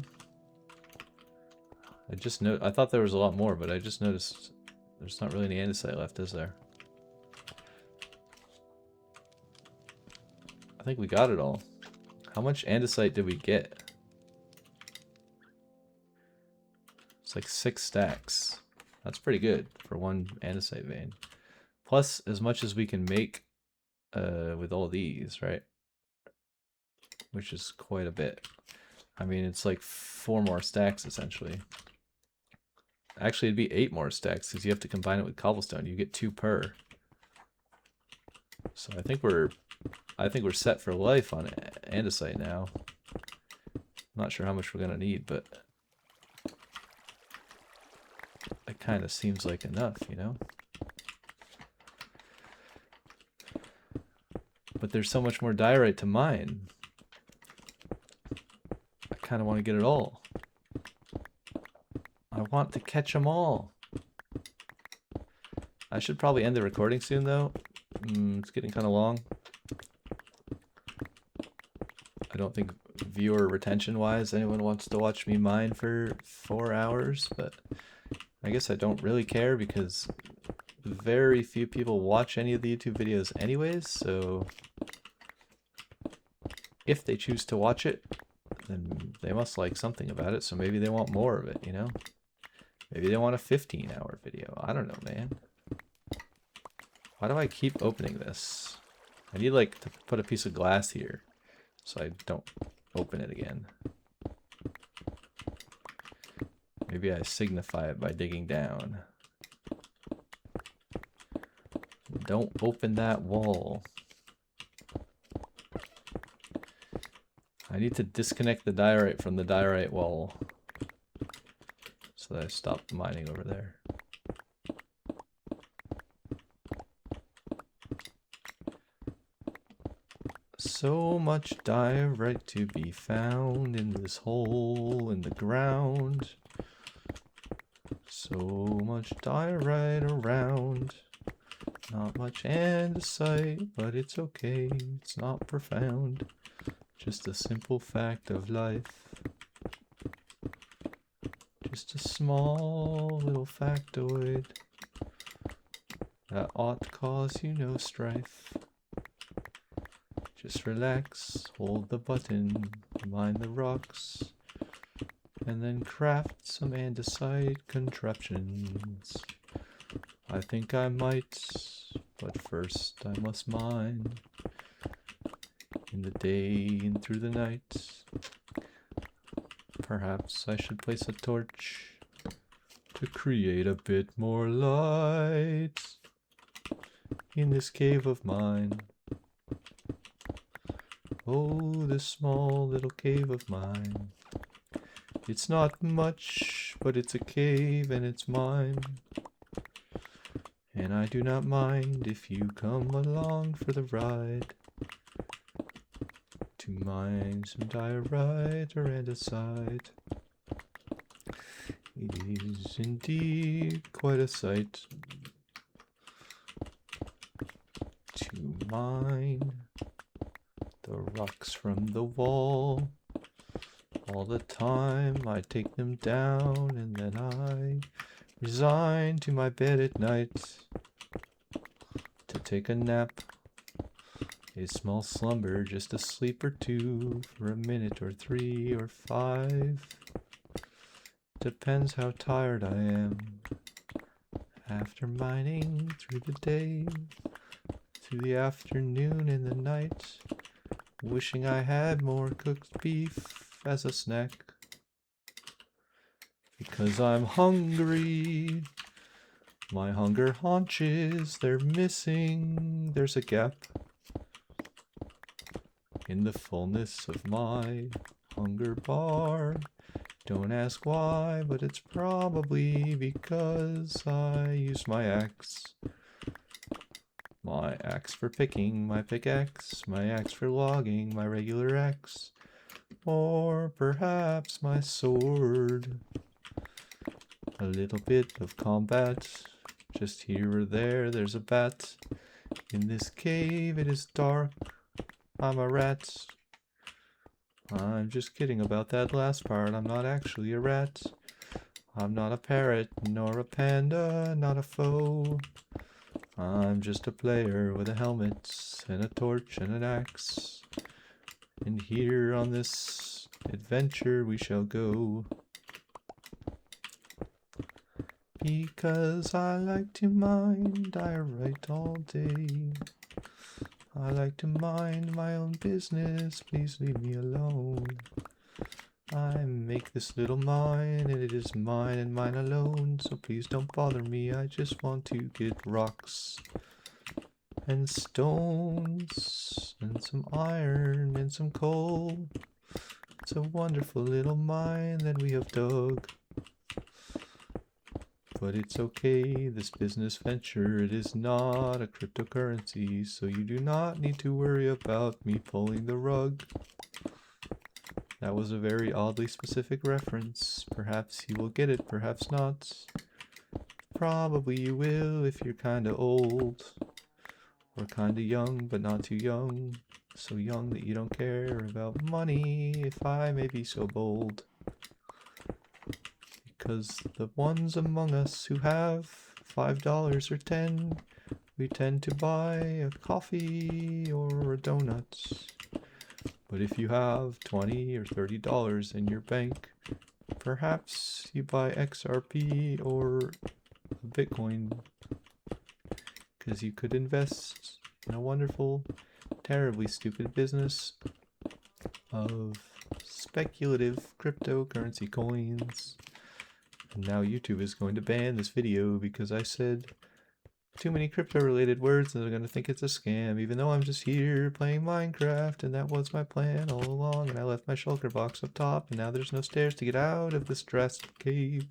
I thought there was a lot more, but I just noticed there's not really any andesite left, is there? I think we got it all. How much andesite did we get? It's like 6 stacks. That's pretty good for one andesite vein. Plus, as much as we can make with all these, right? Which is quite a bit. I mean, it's like 4 more stacks, essentially. Actually, it'd be 8 more stacks, because you have to combine it with cobblestone. You get 2 per. So I think we're set for life on andesite now. Not sure how much we're gonna need, but it kind of seems like enough, you know? But there's so much more diorite to mine. I kind of want to get it all. I want to catch them all. I should probably end the recording soon, though. It's getting kind of long. I don't think viewer retention-wise anyone wants to watch me mine for 4 hours, but I guess I don't really care because very few people watch any of the YouTube videos anyways, so if they choose to watch it, then they must like something about it, so maybe they want more of it, you know? Maybe they want a 15-hour video. I don't know, man. Why do I keep opening this? I need, like, to put a piece of glass here so I don't open it again. Maybe I signify it by digging down. Don't open that wall. I need to disconnect the diorite from the diorite wall so that I stop mining over there. So much diorite to be found in this hole in the ground. So much diorite around. Not much andesite, but it's okay. It's not profound. Just a simple fact of life. Just a small little factoid that ought cause you no strife. Just relax, hold the button, mine the rocks, and then craft some andesite contraptions. I think I might, but first I must mine. in the day and through the night. Perhaps I should place a torch to create a bit more light in this cave of mine. Oh, this small little cave of mine. It's not much, but it's a cave and it's mine. And I do not mind if you come along for the ride. To mine some diorite or andesite. It is indeed quite a sight to mine the rocks from the wall. All the time I take them down and then I resign to my bed at night to take a nap. A small slumber, just a sleep or two for a minute or 3 or 5. Depends how tired I am. After mining through the day, through the afternoon and the night, wishing I had more cooked beef as a snack. Because I'm hungry. My hunger haunches, they're missing. There's a gap in the fullness of my hunger bar. Don't ask why, but it's probably because I used my axe. My axe for picking, my pickaxe, my axe for logging, my regular axe. Or perhaps my sword. A little bit of combat, just here or there, there's a bat. In this cave it is dark, I'm a rat. I'm just kidding about that last part, I'm not actually a rat. I'm not a parrot, nor a panda, not a foe. I'm just a player with a helmet, and a torch, and an axe. And here on this adventure we shall go. Because I like to mind, I write all day. I like to mind my own business, please leave me alone. I make this little mine, and it is mine and mine alone, so please don't bother me, I just want to get rocks and stones and some iron and some coal. It's a wonderful little mine that we have dug. But it's okay, this business venture, it is not a cryptocurrency, so you do not need to worry about me pulling the rug. That was a very oddly specific reference. Perhaps you will get it, perhaps not. Probably you will if you're kinda old. Or kinda young, but not too young. So young that you don't care about money, if I may be so bold. Because the ones among us who have $5 or 10, we tend to buy a coffee or a donut. But if you have $20 or $30 in your bank, perhaps you buy XRP or Bitcoin. Because you could invest in a wonderful, terribly stupid business of speculative cryptocurrency coins. And now YouTube is going to ban this video because I said too many crypto-related words and they're going to think it's a scam, even though I'm just here playing Minecraft, and that was my plan all along, and I left my shulker box up top, and now there's no stairs to get out of this drastic cave.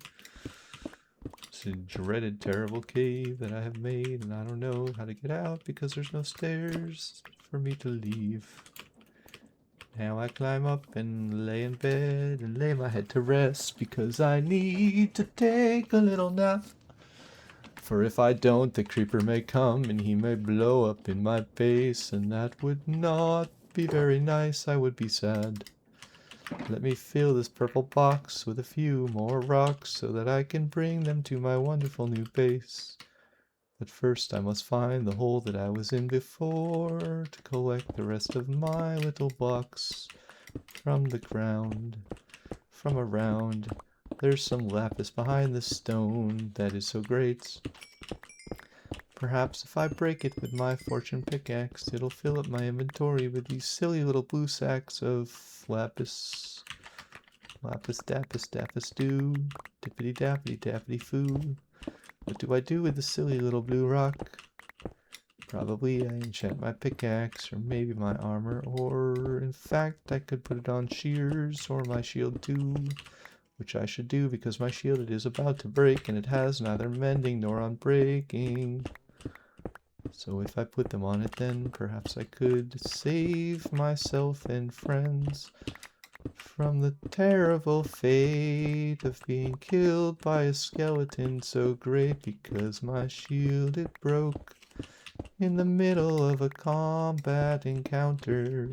It's a dreaded, terrible cave that I have made, and I don't know how to get out because there's no stairs for me to leave. Now I climb up and lay in bed and lay my head to rest because I need to take a little nap. For if I don't, the creeper may come and he may blow up in my face, and that would not be very nice, I would be sad. Let me fill this purple box with a few more rocks so that I can bring them to my wonderful new base. But first I must find the hole that I was in before to collect the rest of my little blocks from the ground. From around, there's some lapis behind the stone that is so great. Perhaps if I break it with my fortune pickaxe, it'll fill up my inventory with these silly little blue sacks of lapis. Lapis dappis dappis doo. Dippity dappity dappity foo. What do I do with the silly little blue rock? Probably I enchant my pickaxe, or maybe my armor, or in fact I could put it on shears, or my shield too, which I should do because my shield it is about to break, and it has neither mending nor unbreaking. So if I put them on it, then perhaps I could save myself and friends from the terrible fate of being killed by a skeleton so great because my shield it broke in the middle of a combat encounter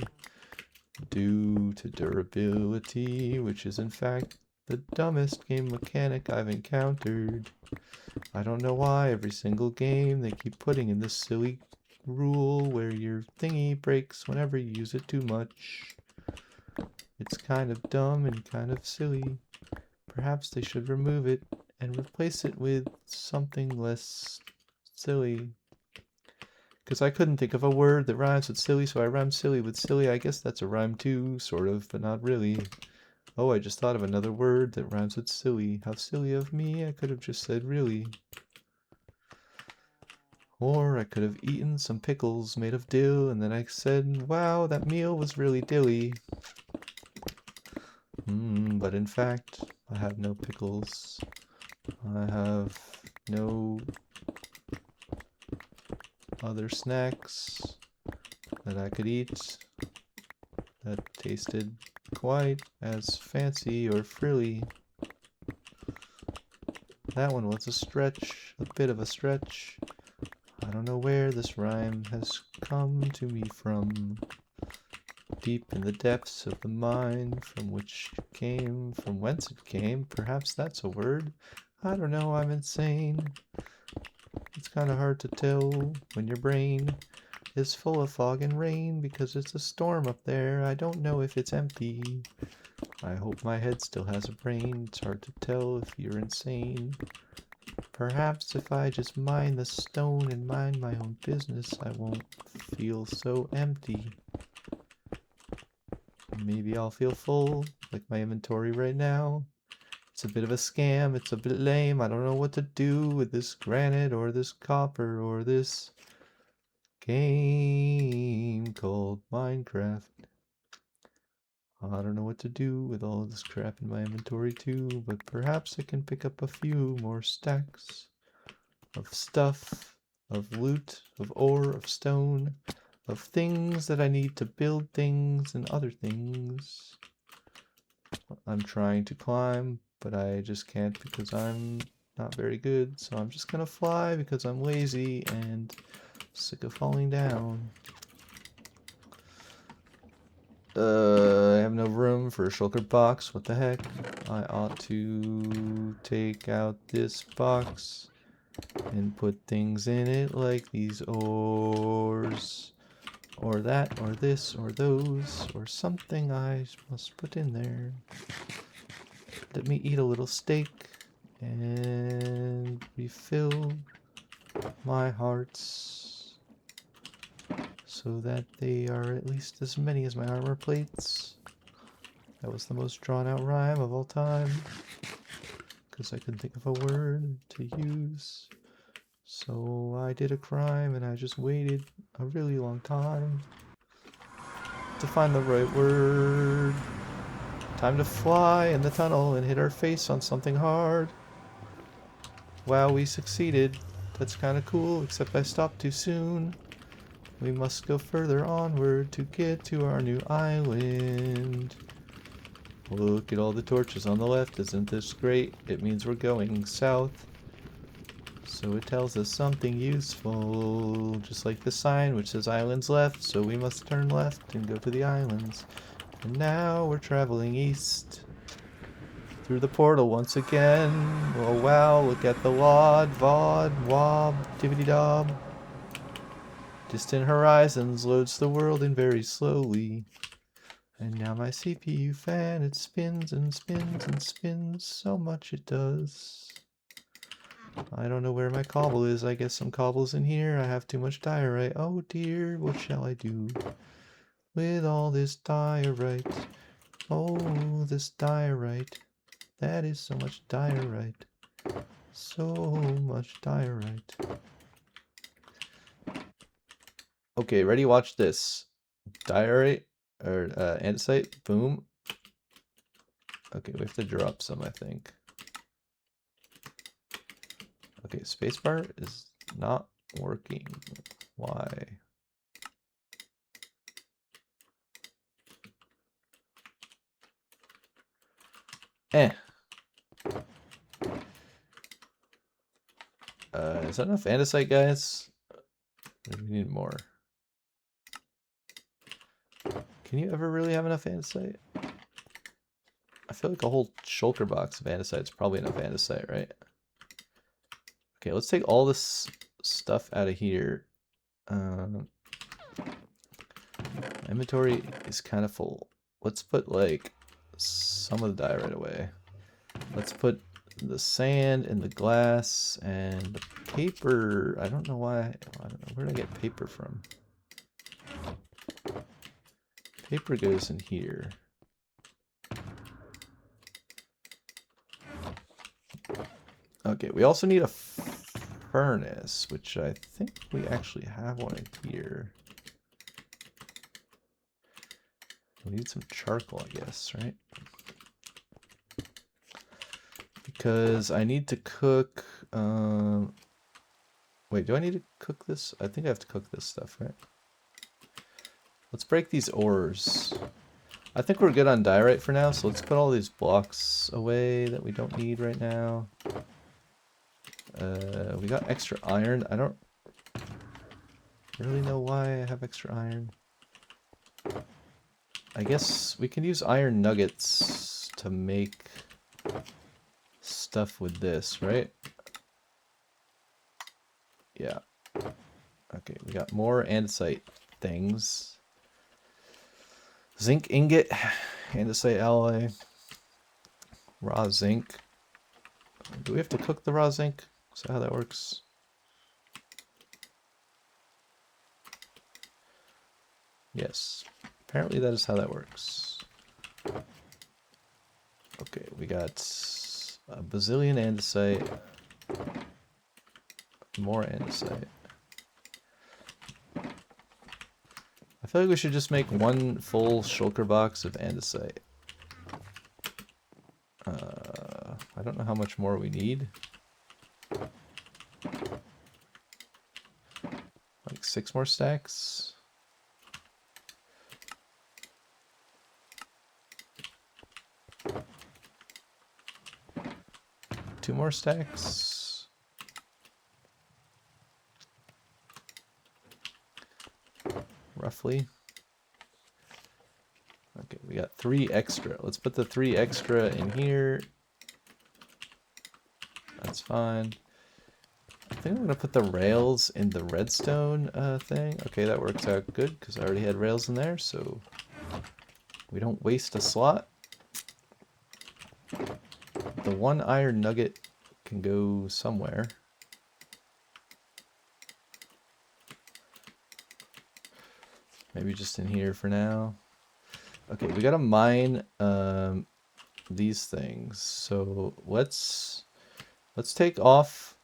due to durability, which is in fact the dumbest game mechanic I've encountered. I don't know why every single game they keep putting in this silly rule where your thingy breaks whenever you use it too much. It's kind of dumb and kind of silly. Perhaps they should remove it and replace it with something less silly. Because I couldn't think of a word that rhymes with silly, so I rhymed silly with silly. I guess that's a rhyme too, sort of, but not really. Oh, I just thought of another word that rhymes with silly. How silly of me, I could have just said really. Or I could have eaten some pickles made of dill, and then I said, wow, that meal was really dilly. But in fact, I have no pickles. I have no other snacks that I could eat that tasted quite as fancy or frilly. That one was a stretch, a bit of a stretch. I don't know where this rhyme has come to me from. Deep in the depths of the mind from which it came, from whence it came. Perhaps that's a word. I don't know, I'm insane. It's kind of hard to tell when your brain is full of fog and rain because it's a storm up there. I don't know if it's empty. I hope my head still has a brain. It's hard to tell if you're insane. Perhaps if I just mine the stone and mind my own business, I won't feel so empty. Maybe I'll feel full, like my inventory right now. It's a bit of a scam, it's a bit lame. I don't know what to do with this granite or this copper or this game called Minecraft. I don't know what to do with all of this crap in my inventory too, but perhaps I can pick up a few more stacks of stuff, of loot, of ore, of stone, of things that I need to build things and other things. I'm trying to climb, but I just can't because I'm not very good, so I'm just gonna fly because I'm lazy and sick of falling down. I have no room for a shulker box. What the heck? I ought to take out this box and put things in it like these ores, or that, or this, or those, or something I must put in there. Let me eat a little steak and refill my hearts so that they are at least as many as my armor plates. That was the most drawn out rhyme of all time because I couldn't think of a word to use. So I did a crime and I just waited a really long time to find the right word. Time to fly in the tunnel and hit our face on something hard. Wow, we succeeded. That's kind of cool, except I stopped too soon. We must go further onward to get to our new island. Look at all the torches on the left. Isn't this great? It means we're going south. So it tells us something useful, just like the sign which says islands left, so we must turn left and go to the islands. And now we're traveling east through the portal once again. Oh wow, look at the wad, vod, wob, tibbity dob. Distant horizons loads the world in very slowly. And now my CPU fan, it spins and spins and spins, so much it does. I don't know where my cobble is. I guess some cobble's in here. I have too much diorite. Oh dear, what shall I do with all this diorite? Oh, this diorite. That is so much diorite. So much diorite. Okay, ready? Watch this. Diorite, or andesite, boom. Okay, we have to drop some, I think. Okay, spacebar is not working. Why? Eh. Is that enough andesite, guys? We need more. Can you ever really have enough andesite? I feel like a whole shulker box of andesite is probably enough andesite, right? Okay, let's take all this stuff out of here. Inventory is kind of full. Let's put like some of the dye right away. Let's put the sand and the glass and the paper. I don't know why. I don't know. Where did I get paper from? Paper goes in here. Okay, we also need a furnace, which I think we actually have one in here. We need some charcoal, I guess, right? Because I need to cook... Wait, do I need to cook this? I think I have to cook this stuff, right? Let's break these ores. I think we're good on diorite for now, so let's put all these blocks away that we don't need right now. We got extra iron. I don't really know why I have extra iron. I guess we can use iron nuggets to make stuff with this, right? Yeah. Okay, we got more andesite things. Zinc ingot, andesite alloy, raw zinc. Do we have to cook the raw zinc? Is that how that works? Yes. Apparently that is how that works. Okay, we got a bazillion andesite. More andesite. I feel like we should just make one full shulker box of andesite. I don't know how much more we need. Like 6 more stacks. Two more stacks. Roughly. Okay, we got 3 extra. Let's put the 3 extra in here. That's fine. I think I'm gonna put the rails in the redstone thing. Okay, that works out good because I already had rails in there, so we don't waste a slot. The 1 iron nugget can go somewhere. Maybe just in here for now. Okay, we gotta mine these things. So let's take off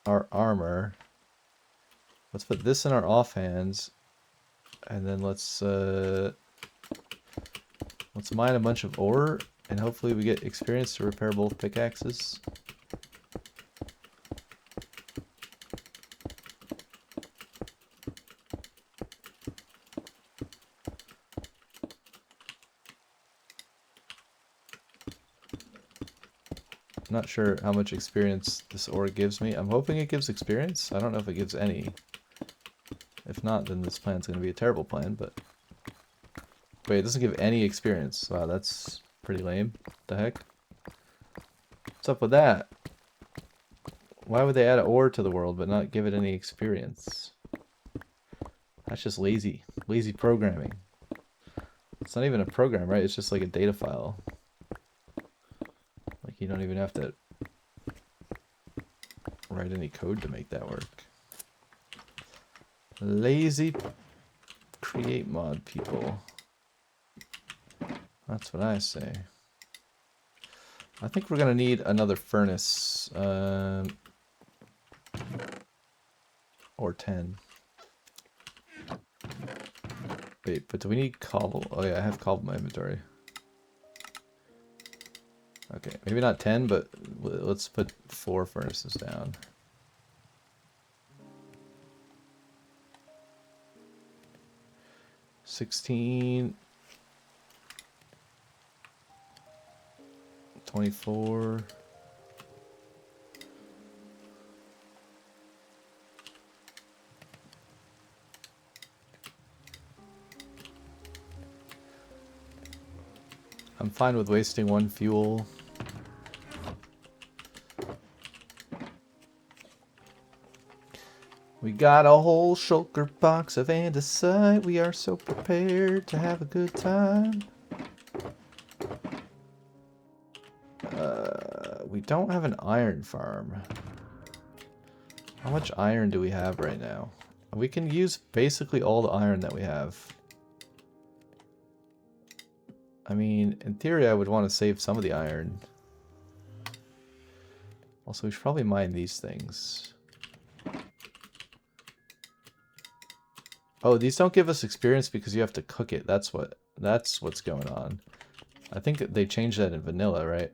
our armor. Let's put this in our offhands, and then let's mine a bunch of ore, and hopefully we get experience to repair both pickaxes. I'm not sure how much experience this ore gives me. I'm hoping it gives experience. I don't know if it gives any. If not, then this plan's going to be a terrible plan, but... Wait, it doesn't give any experience. Wow, that's pretty lame. What the heck? What's up with that? Why would they add ore to the world but not give it any experience? That's just lazy. Lazy programming. It's not even a program, right? It's just like a data file. Like, you don't even have to... write any code to make that work. Lazy create mod people. That's what I say. I think we're gonna need another furnace. Or 10. Wait, but do we need cobble? Oh yeah, I have cobble in my inventory. Okay, maybe not 10, but let's put 4 furnaces down. $16, 24. I'm fine with wasting 1 fuel. We got a whole shulker box of andesite. We are so prepared to have a good time. We don't have an iron farm. How much iron do we have right now? We can use basically all the iron that we have. I mean, in theory, I would want to save some of the iron. Also, we should probably mine these things. Oh, these don't give us experience because you have to cook it. That's what's going on. I think they changed that in vanilla, right?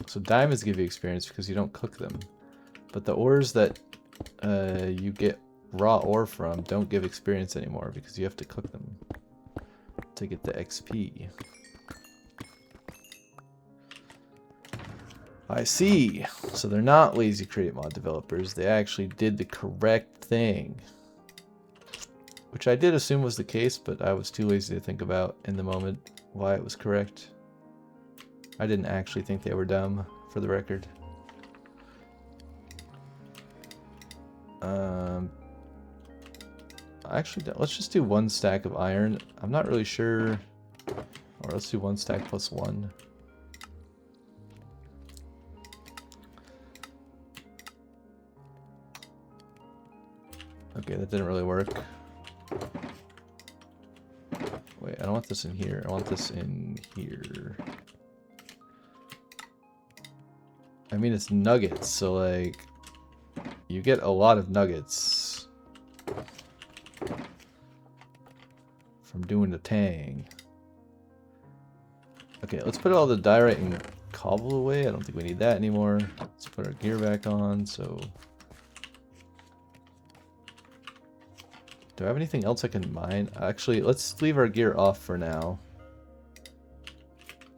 So diamonds give you experience because you don't cook them. But the ores that you get raw ore from don't give experience anymore because you have to cook them to get the XP. I see. So they're not lazy create mod developers. They actually did the correct thing. Which I did assume was the case, but I was too lazy to think about in the moment why it was correct. I didn't actually think they were dumb, for the record. Actually, let's just do 1 stack of iron. I'm not really sure. Or let's do 1 stack plus 1. Okay, that didn't really work. Wait, I don't want this in here. I want this in here. I mean, it's nuggets, so like, you get a lot of nuggets from doing the tang. Okay, let's put all the diorite and cobble away. I don't think we need that anymore. Let's put our gear back on, so... Do I have anything else I can mine? Actually, let's leave our gear off for now.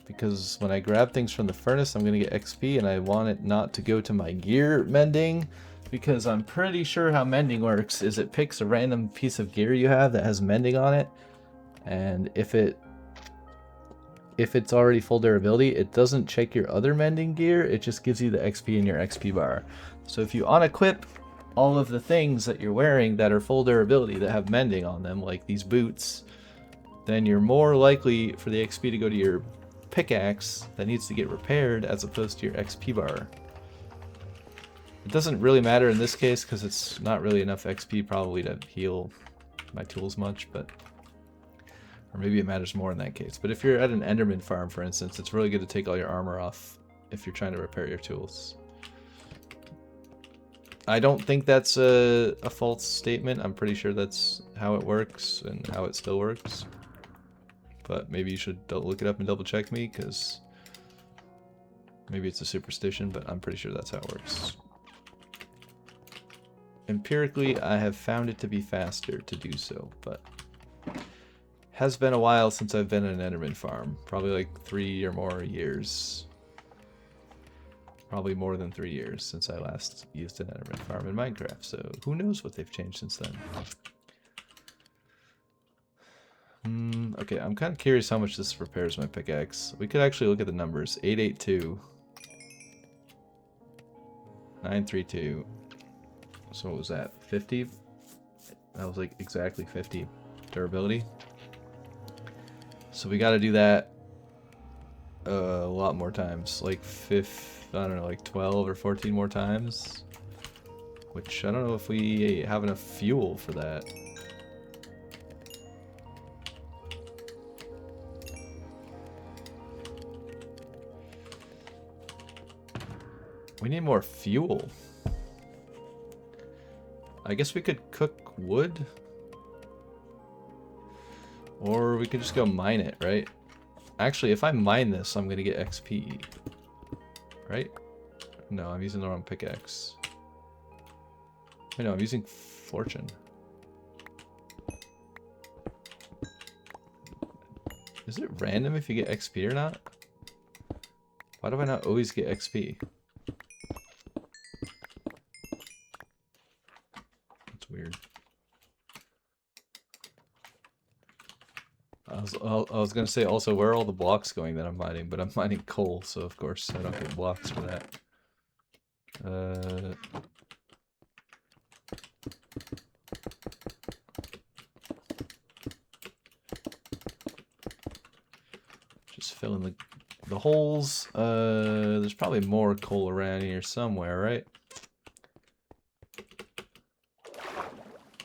Because when I grab things from the furnace, I'm going to get XP, and I want it not to go to my gear mending. Because I'm pretty sure how mending works is it picks a random piece of gear you have that has mending on it. And if it's already full durability, it doesn't check your other mending gear. It just gives you the XP in your XP bar. So if you unequip all of the things that you're wearing that are full durability that have mending on them, like these boots, then you're more likely for the XP to go to your pickaxe that needs to get repaired as opposed to your XP bar. It doesn't really matter in this case because it's not really enough XP probably to heal my tools much, but or maybe it matters more in that case. But if you're at an Enderman farm, for instance, it's really good to take all your armor off if you're trying to repair your tools. I don't think that's a false statement. I'm pretty sure that's how it works and how it still works. But maybe you should look it up and double check me, because maybe it's a superstition, but I'm pretty sure that's how it works. Empirically, I have found it to be faster to do so, but has been a while since I've been in an Enderman farm. Probably like 3 or more years. Probably more than 3 years since I last used an Enderman farm in Minecraft, so who knows what they've changed since then. Okay, I'm kind of curious how much this repairs my pickaxe. We could actually look at the numbers. 882. 932. So what was that? 50? That was like exactly 50 durability. So we gotta do that a lot more times. Like I don't know, like 12 or 14 more times. which I don't know if we have enough fuel for that. We need more fuel. I guess we could cook wood. Or we could just go mine it, right? Actually, if I mine this, I'm gonna get XP. Right? No, I'm using the wrong pickaxe. Wait, no, I'm using fortune. Is it random if you get XP or not? Why do I not always get XP? That's weird. I was gonna say also, where are all the blocks going that I'm mining? But I'm mining coal, so of course I don't get blocks for that. Just fill in the holes. There's probably more coal around here somewhere, right?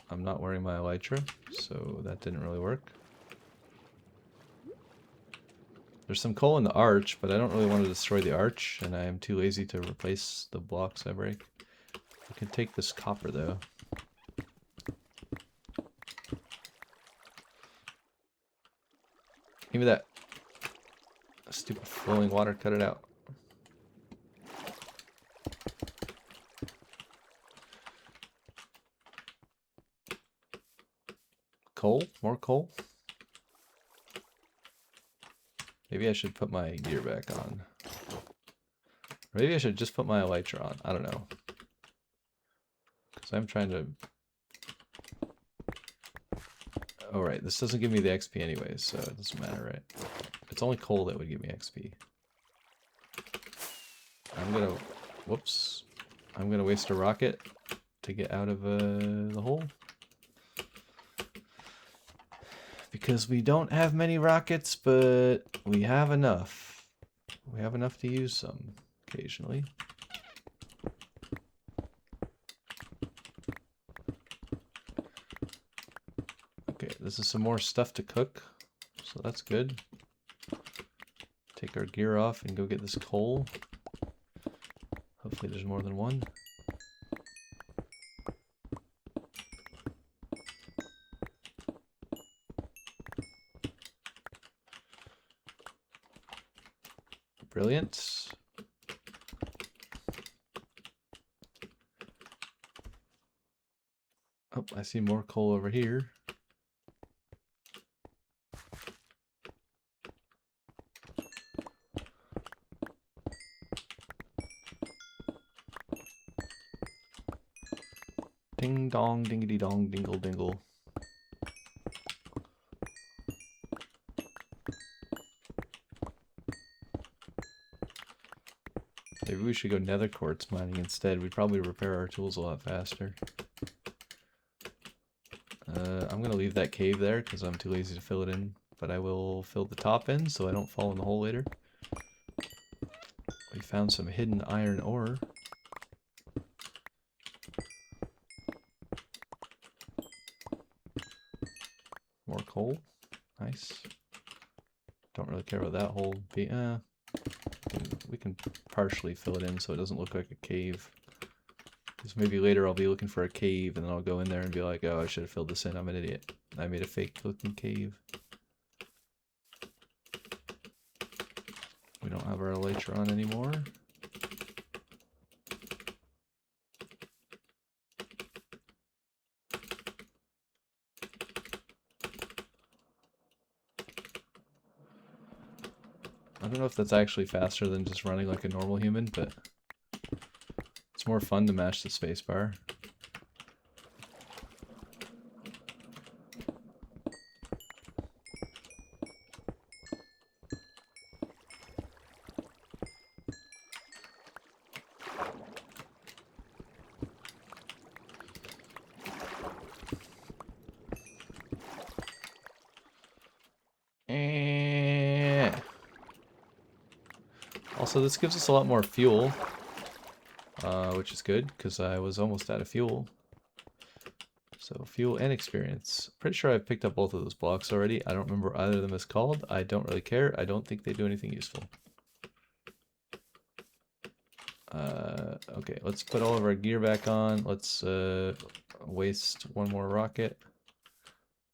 I'm not wearing my elytra, so that didn't really work. There's some coal in the arch, but I don't really want to destroy the arch, and I am too lazy to replace the blocks I break. I can take this copper, though. Give me that. Stupid flowing water, cut it out. Coal? More coal? Maybe I should put my gear back on. Maybe I should just put my elytra on. I don't know. Because I'm trying to... Oh, right. This doesn't give me the XP anyways, so it doesn't matter, right? It's only coal that would give me XP. I'm gonna... Whoops. I'm gonna waste a rocket to get out of the hole. Because we don't have many rockets, but we have enough. We have enough to use some occasionally. Okay, this is some more stuff to cook, so that's good. Take our gear off and go get this coal. Hopefully there's more than one. Brilliant. Oh, I see more coal over here. Ding dong, dingity dong, dingle dingle. Maybe we should go nether quartz mining instead. We'd probably repair our tools a lot faster. I'm gonna leave that cave there because I'm too lazy to fill it in, but I will fill the top in so I don't fall in the hole later. We found some hidden iron ore. More coal. Nice. Don't really care about that hole. We can partially fill it in so it doesn't look like a cave. Because maybe later I'll be looking for a cave and then I'll go in there and be like, oh, I should have filled this in. I'm an idiot. I made a fake looking cave. We don't have our elytra on anymore. I don't know if that's actually faster than just running like a normal human, but it's more fun to mash the spacebar. Also, this gives us a lot more fuel. which is good because I was almost out of fuel. So fuel and experience. Pretty sure I've picked up both of those blocks already. I don't remember either of them is called. I don't really care. I don't think they do anything useful. Okay, let's put all of our gear back on. Let's waste one more rocket.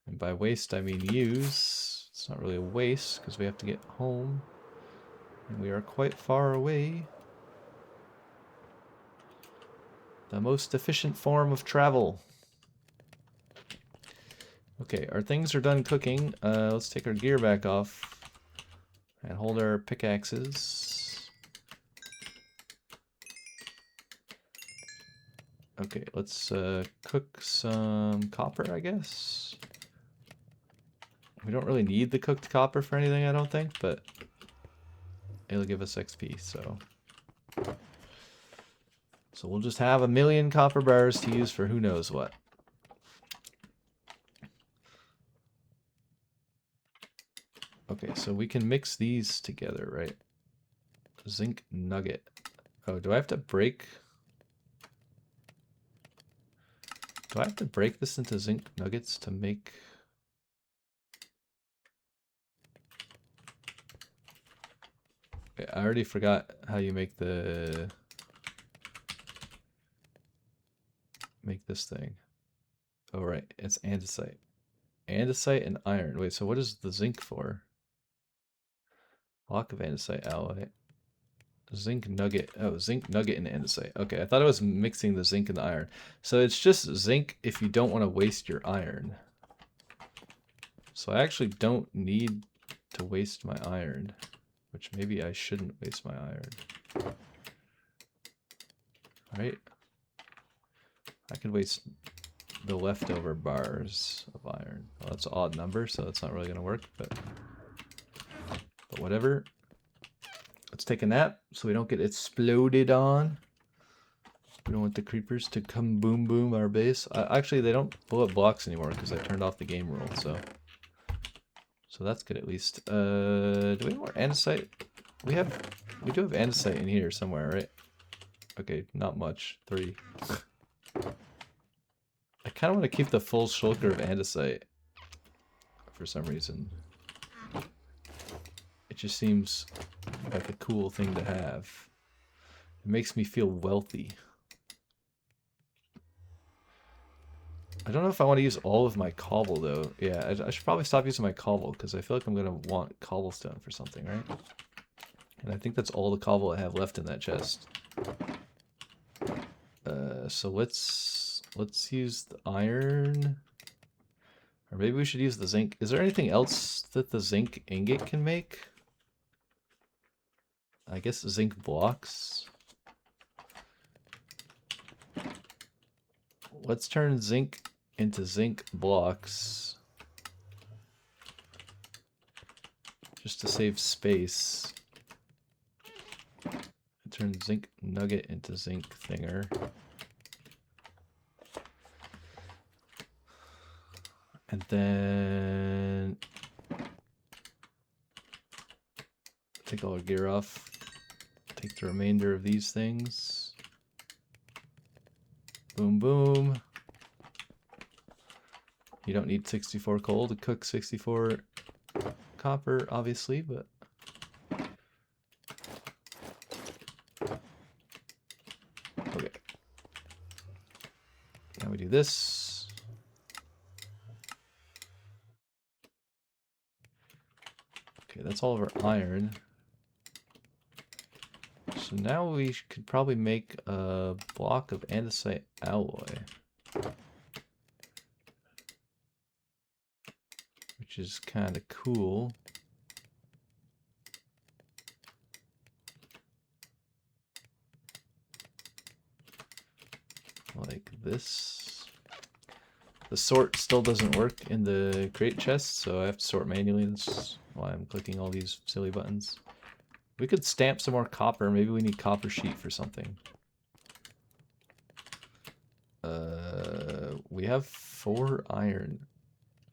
And by waste, I mean use. It's not really a waste because we have to get home. And we are quite far away. The most efficient form of travel. Okay, our things are done cooking. Let's take our gear back off and hold our pickaxes. Okay, let's cook some copper, I guess. We don't really need the cooked copper for anything, I don't think, but it'll give us XP, so we'll just have 1,000,000 copper bars to use for who knows what. Okay, so we can mix these together, right? Zinc nugget. Oh, do I have to break? Do I have to break this into zinc nuggets to make... Okay, I already forgot how you make the... Make this thing. Oh, right, it's andesite. Andesite and iron. Wait, so what is the zinc for? Block of andesite alloy. Zinc nugget. Oh, zinc nugget and andesite. Okay, I thought I was mixing the zinc and the iron. So it's just zinc if you don't want to waste your iron. So I actually don't need to waste my iron. Which maybe I shouldn't waste my iron. Right? I could waste the leftover bars of iron. Well, that's an odd number, so that's not really going to work, but whatever. Let's take a nap so we don't get exploded on. We don't want the creepers to come boom boom our base. Actually, they don't blow up blocks anymore because I turned off the game rule, so that's good at least. Do we have more andesite? We do have andesite in here somewhere, right? Okay, not much. 3. I kind of want to keep the full shulker of andesite for some reason. It just seems like a cool thing to have. It makes me feel wealthy. I don't know if I want to use all of my cobble, though. Yeah, I should probably stop using my cobble, because I feel like I'm going to want cobblestone for something, right? And I think that's all the cobble I have left in that chest. So let's use the iron. Or maybe we should use the zinc. Is there anything else that the zinc ingot can make? I guess zinc blocks. Let's turn zinc into zinc blocks. Just to save space. Turn zinc nugget into zinc thinger. And then take all our gear off. Take the remainder of these things. Boom, boom. You don't need 64 coal to cook 64 copper, obviously, but... Okay. Now we do this. Okay, that's all of our iron. So now we could probably make a block of andesite alloy. Which is kind of cool. Like this. The sort still doesn't work in the crate chest, so I have to sort manually. That's why I'm clicking all these silly buttons. We could stamp some more copper. Maybe we need copper sheet for something. We have 4 iron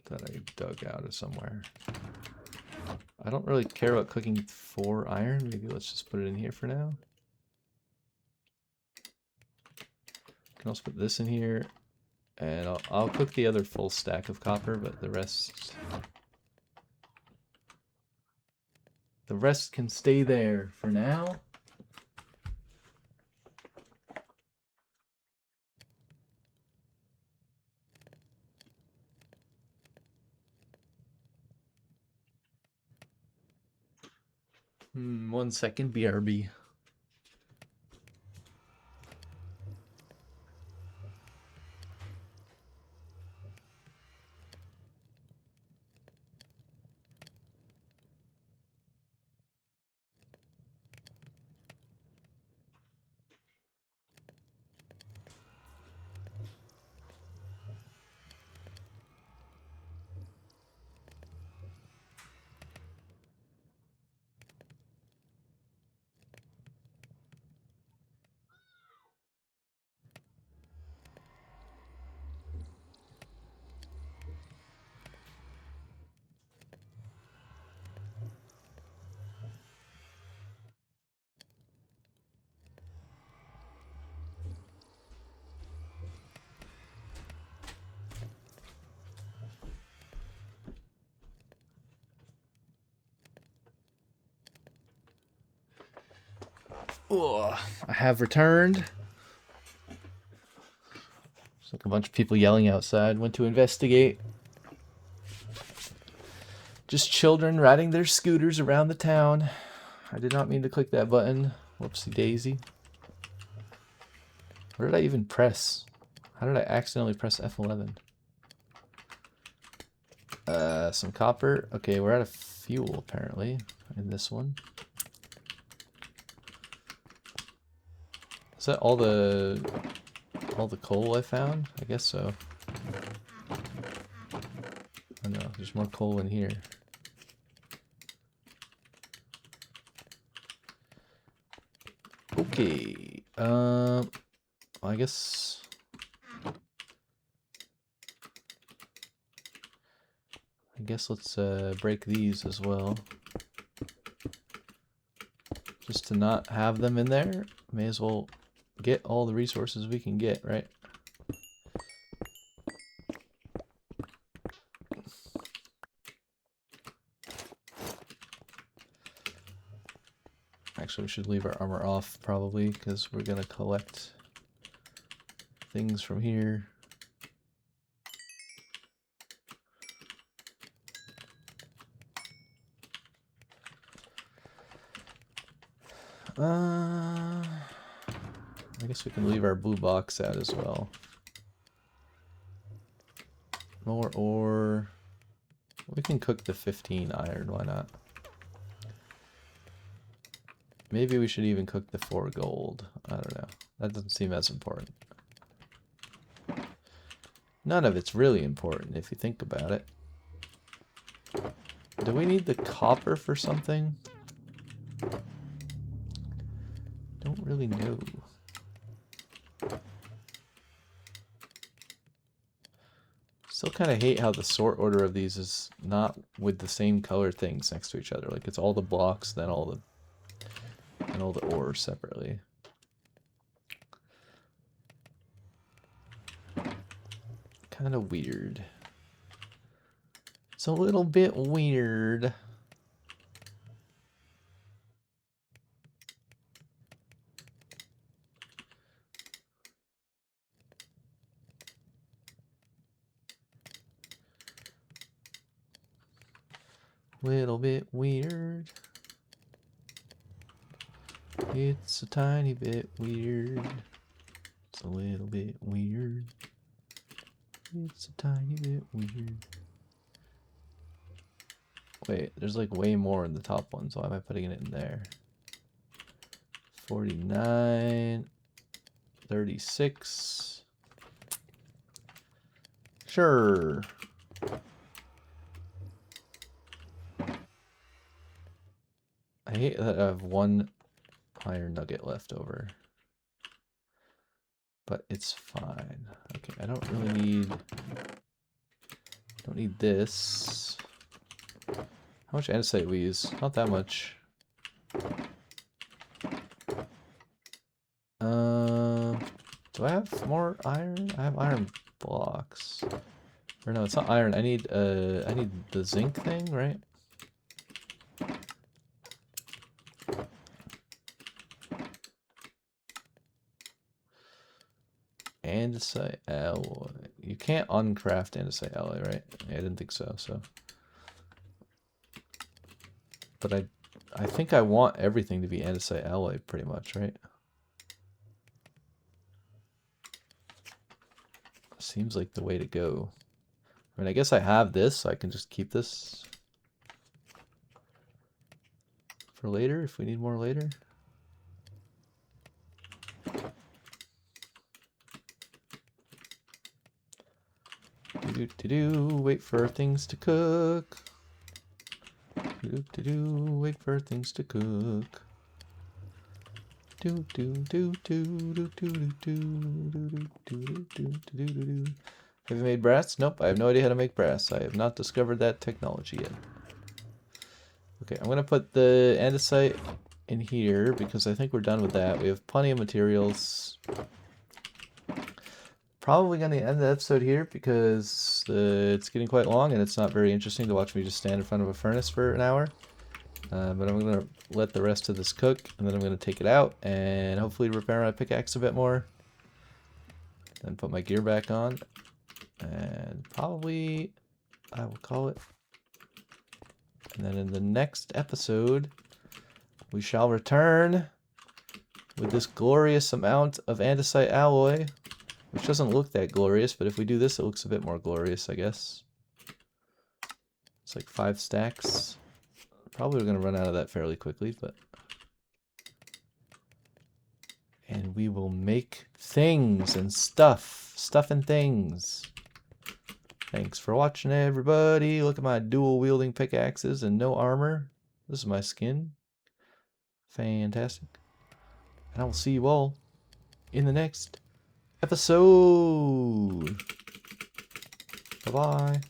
that I dug out of somewhere. I don't really care about cooking 4 iron. Maybe let's just put it in here for now. can also put this in here. And I'll cook the other full stack of copper, but the rest can stay there for now. One second, BRB. Oh, I have returned. There's like a bunch of people yelling outside. Went to investigate. Just children riding their scooters around the town. I did not mean to click that button. Whoopsie daisy. What did I even press? How did I accidentally press F11? Some copper. Okay, we're out of fuel apparently in this one. Is that all the coal I found? I guess so. Oh no, there's more coal in here. Okay. I guess let's break these as well. Just to not have them in there. May as well get all the resources we can get, right? Actually, we should leave our armor off probably because we're gonna collect things from here. I guess we can leave our blue box out as well. More ore. We can cook the 15 iron, why not? Maybe we should even cook the 4 gold. I don't know. That doesn't seem as important. None of it's really important if you think about it. Do we need the copper for something? Don't really know. Still kind of hate how the sort order of these is not with the same color things next to each other. Like it's all the blocks, then all the ores separately. Kind of weird. It's a little bit weird. Little bit weird. It's a tiny bit weird. It's a little bit weird. It's a tiny bit weird. Wait, there's like way more in the top one, so why am I putting it in there? 49, 36. Sure. I hate that I have one iron nugget left over. But it's fine. Okay, I don't really need this. How much andesite we use? Not that much. It's Do I have more iron? I have iron blocks. Or no, it's not iron. I need the zinc thing, right? Andesite alloy. You can't uncraft andesite alloy, right? Yeah, I didn't think so. But I think I want everything to be andesite alloy, pretty much, right? Seems like the way to go. I mean, I guess I have this, so I can just keep this for later if we need more later. Wait for things to cook. Wait for things to cook. Have you made brass? Nope, I have no idea how to make brass. I have not discovered that technology yet. Okay, I'm gonna put the andesite in here because I think we're done with that. We have plenty of materials. Probably going to end the episode here because it's getting quite long and it's not very interesting to watch me just stand in front of a furnace for an hour. But I'm going to let the rest of this cook and then I'm going to take it out and hopefully repair my pickaxe a bit more. Then put my gear back on and probably I will call it. And then in the next episode we shall return with this glorious amount of andesite alloy. Which doesn't look that glorious, but if we do this, it looks a bit more glorious, I guess. It's like 5 stacks. Probably going to run out of that fairly quickly, but... And we will make things and stuff. Stuff and things. Thanks for watching, everybody. Look at my dual-wielding pickaxes and no armor. This is my skin. Fantastic. And I will see you all in the next episode. Bye-bye.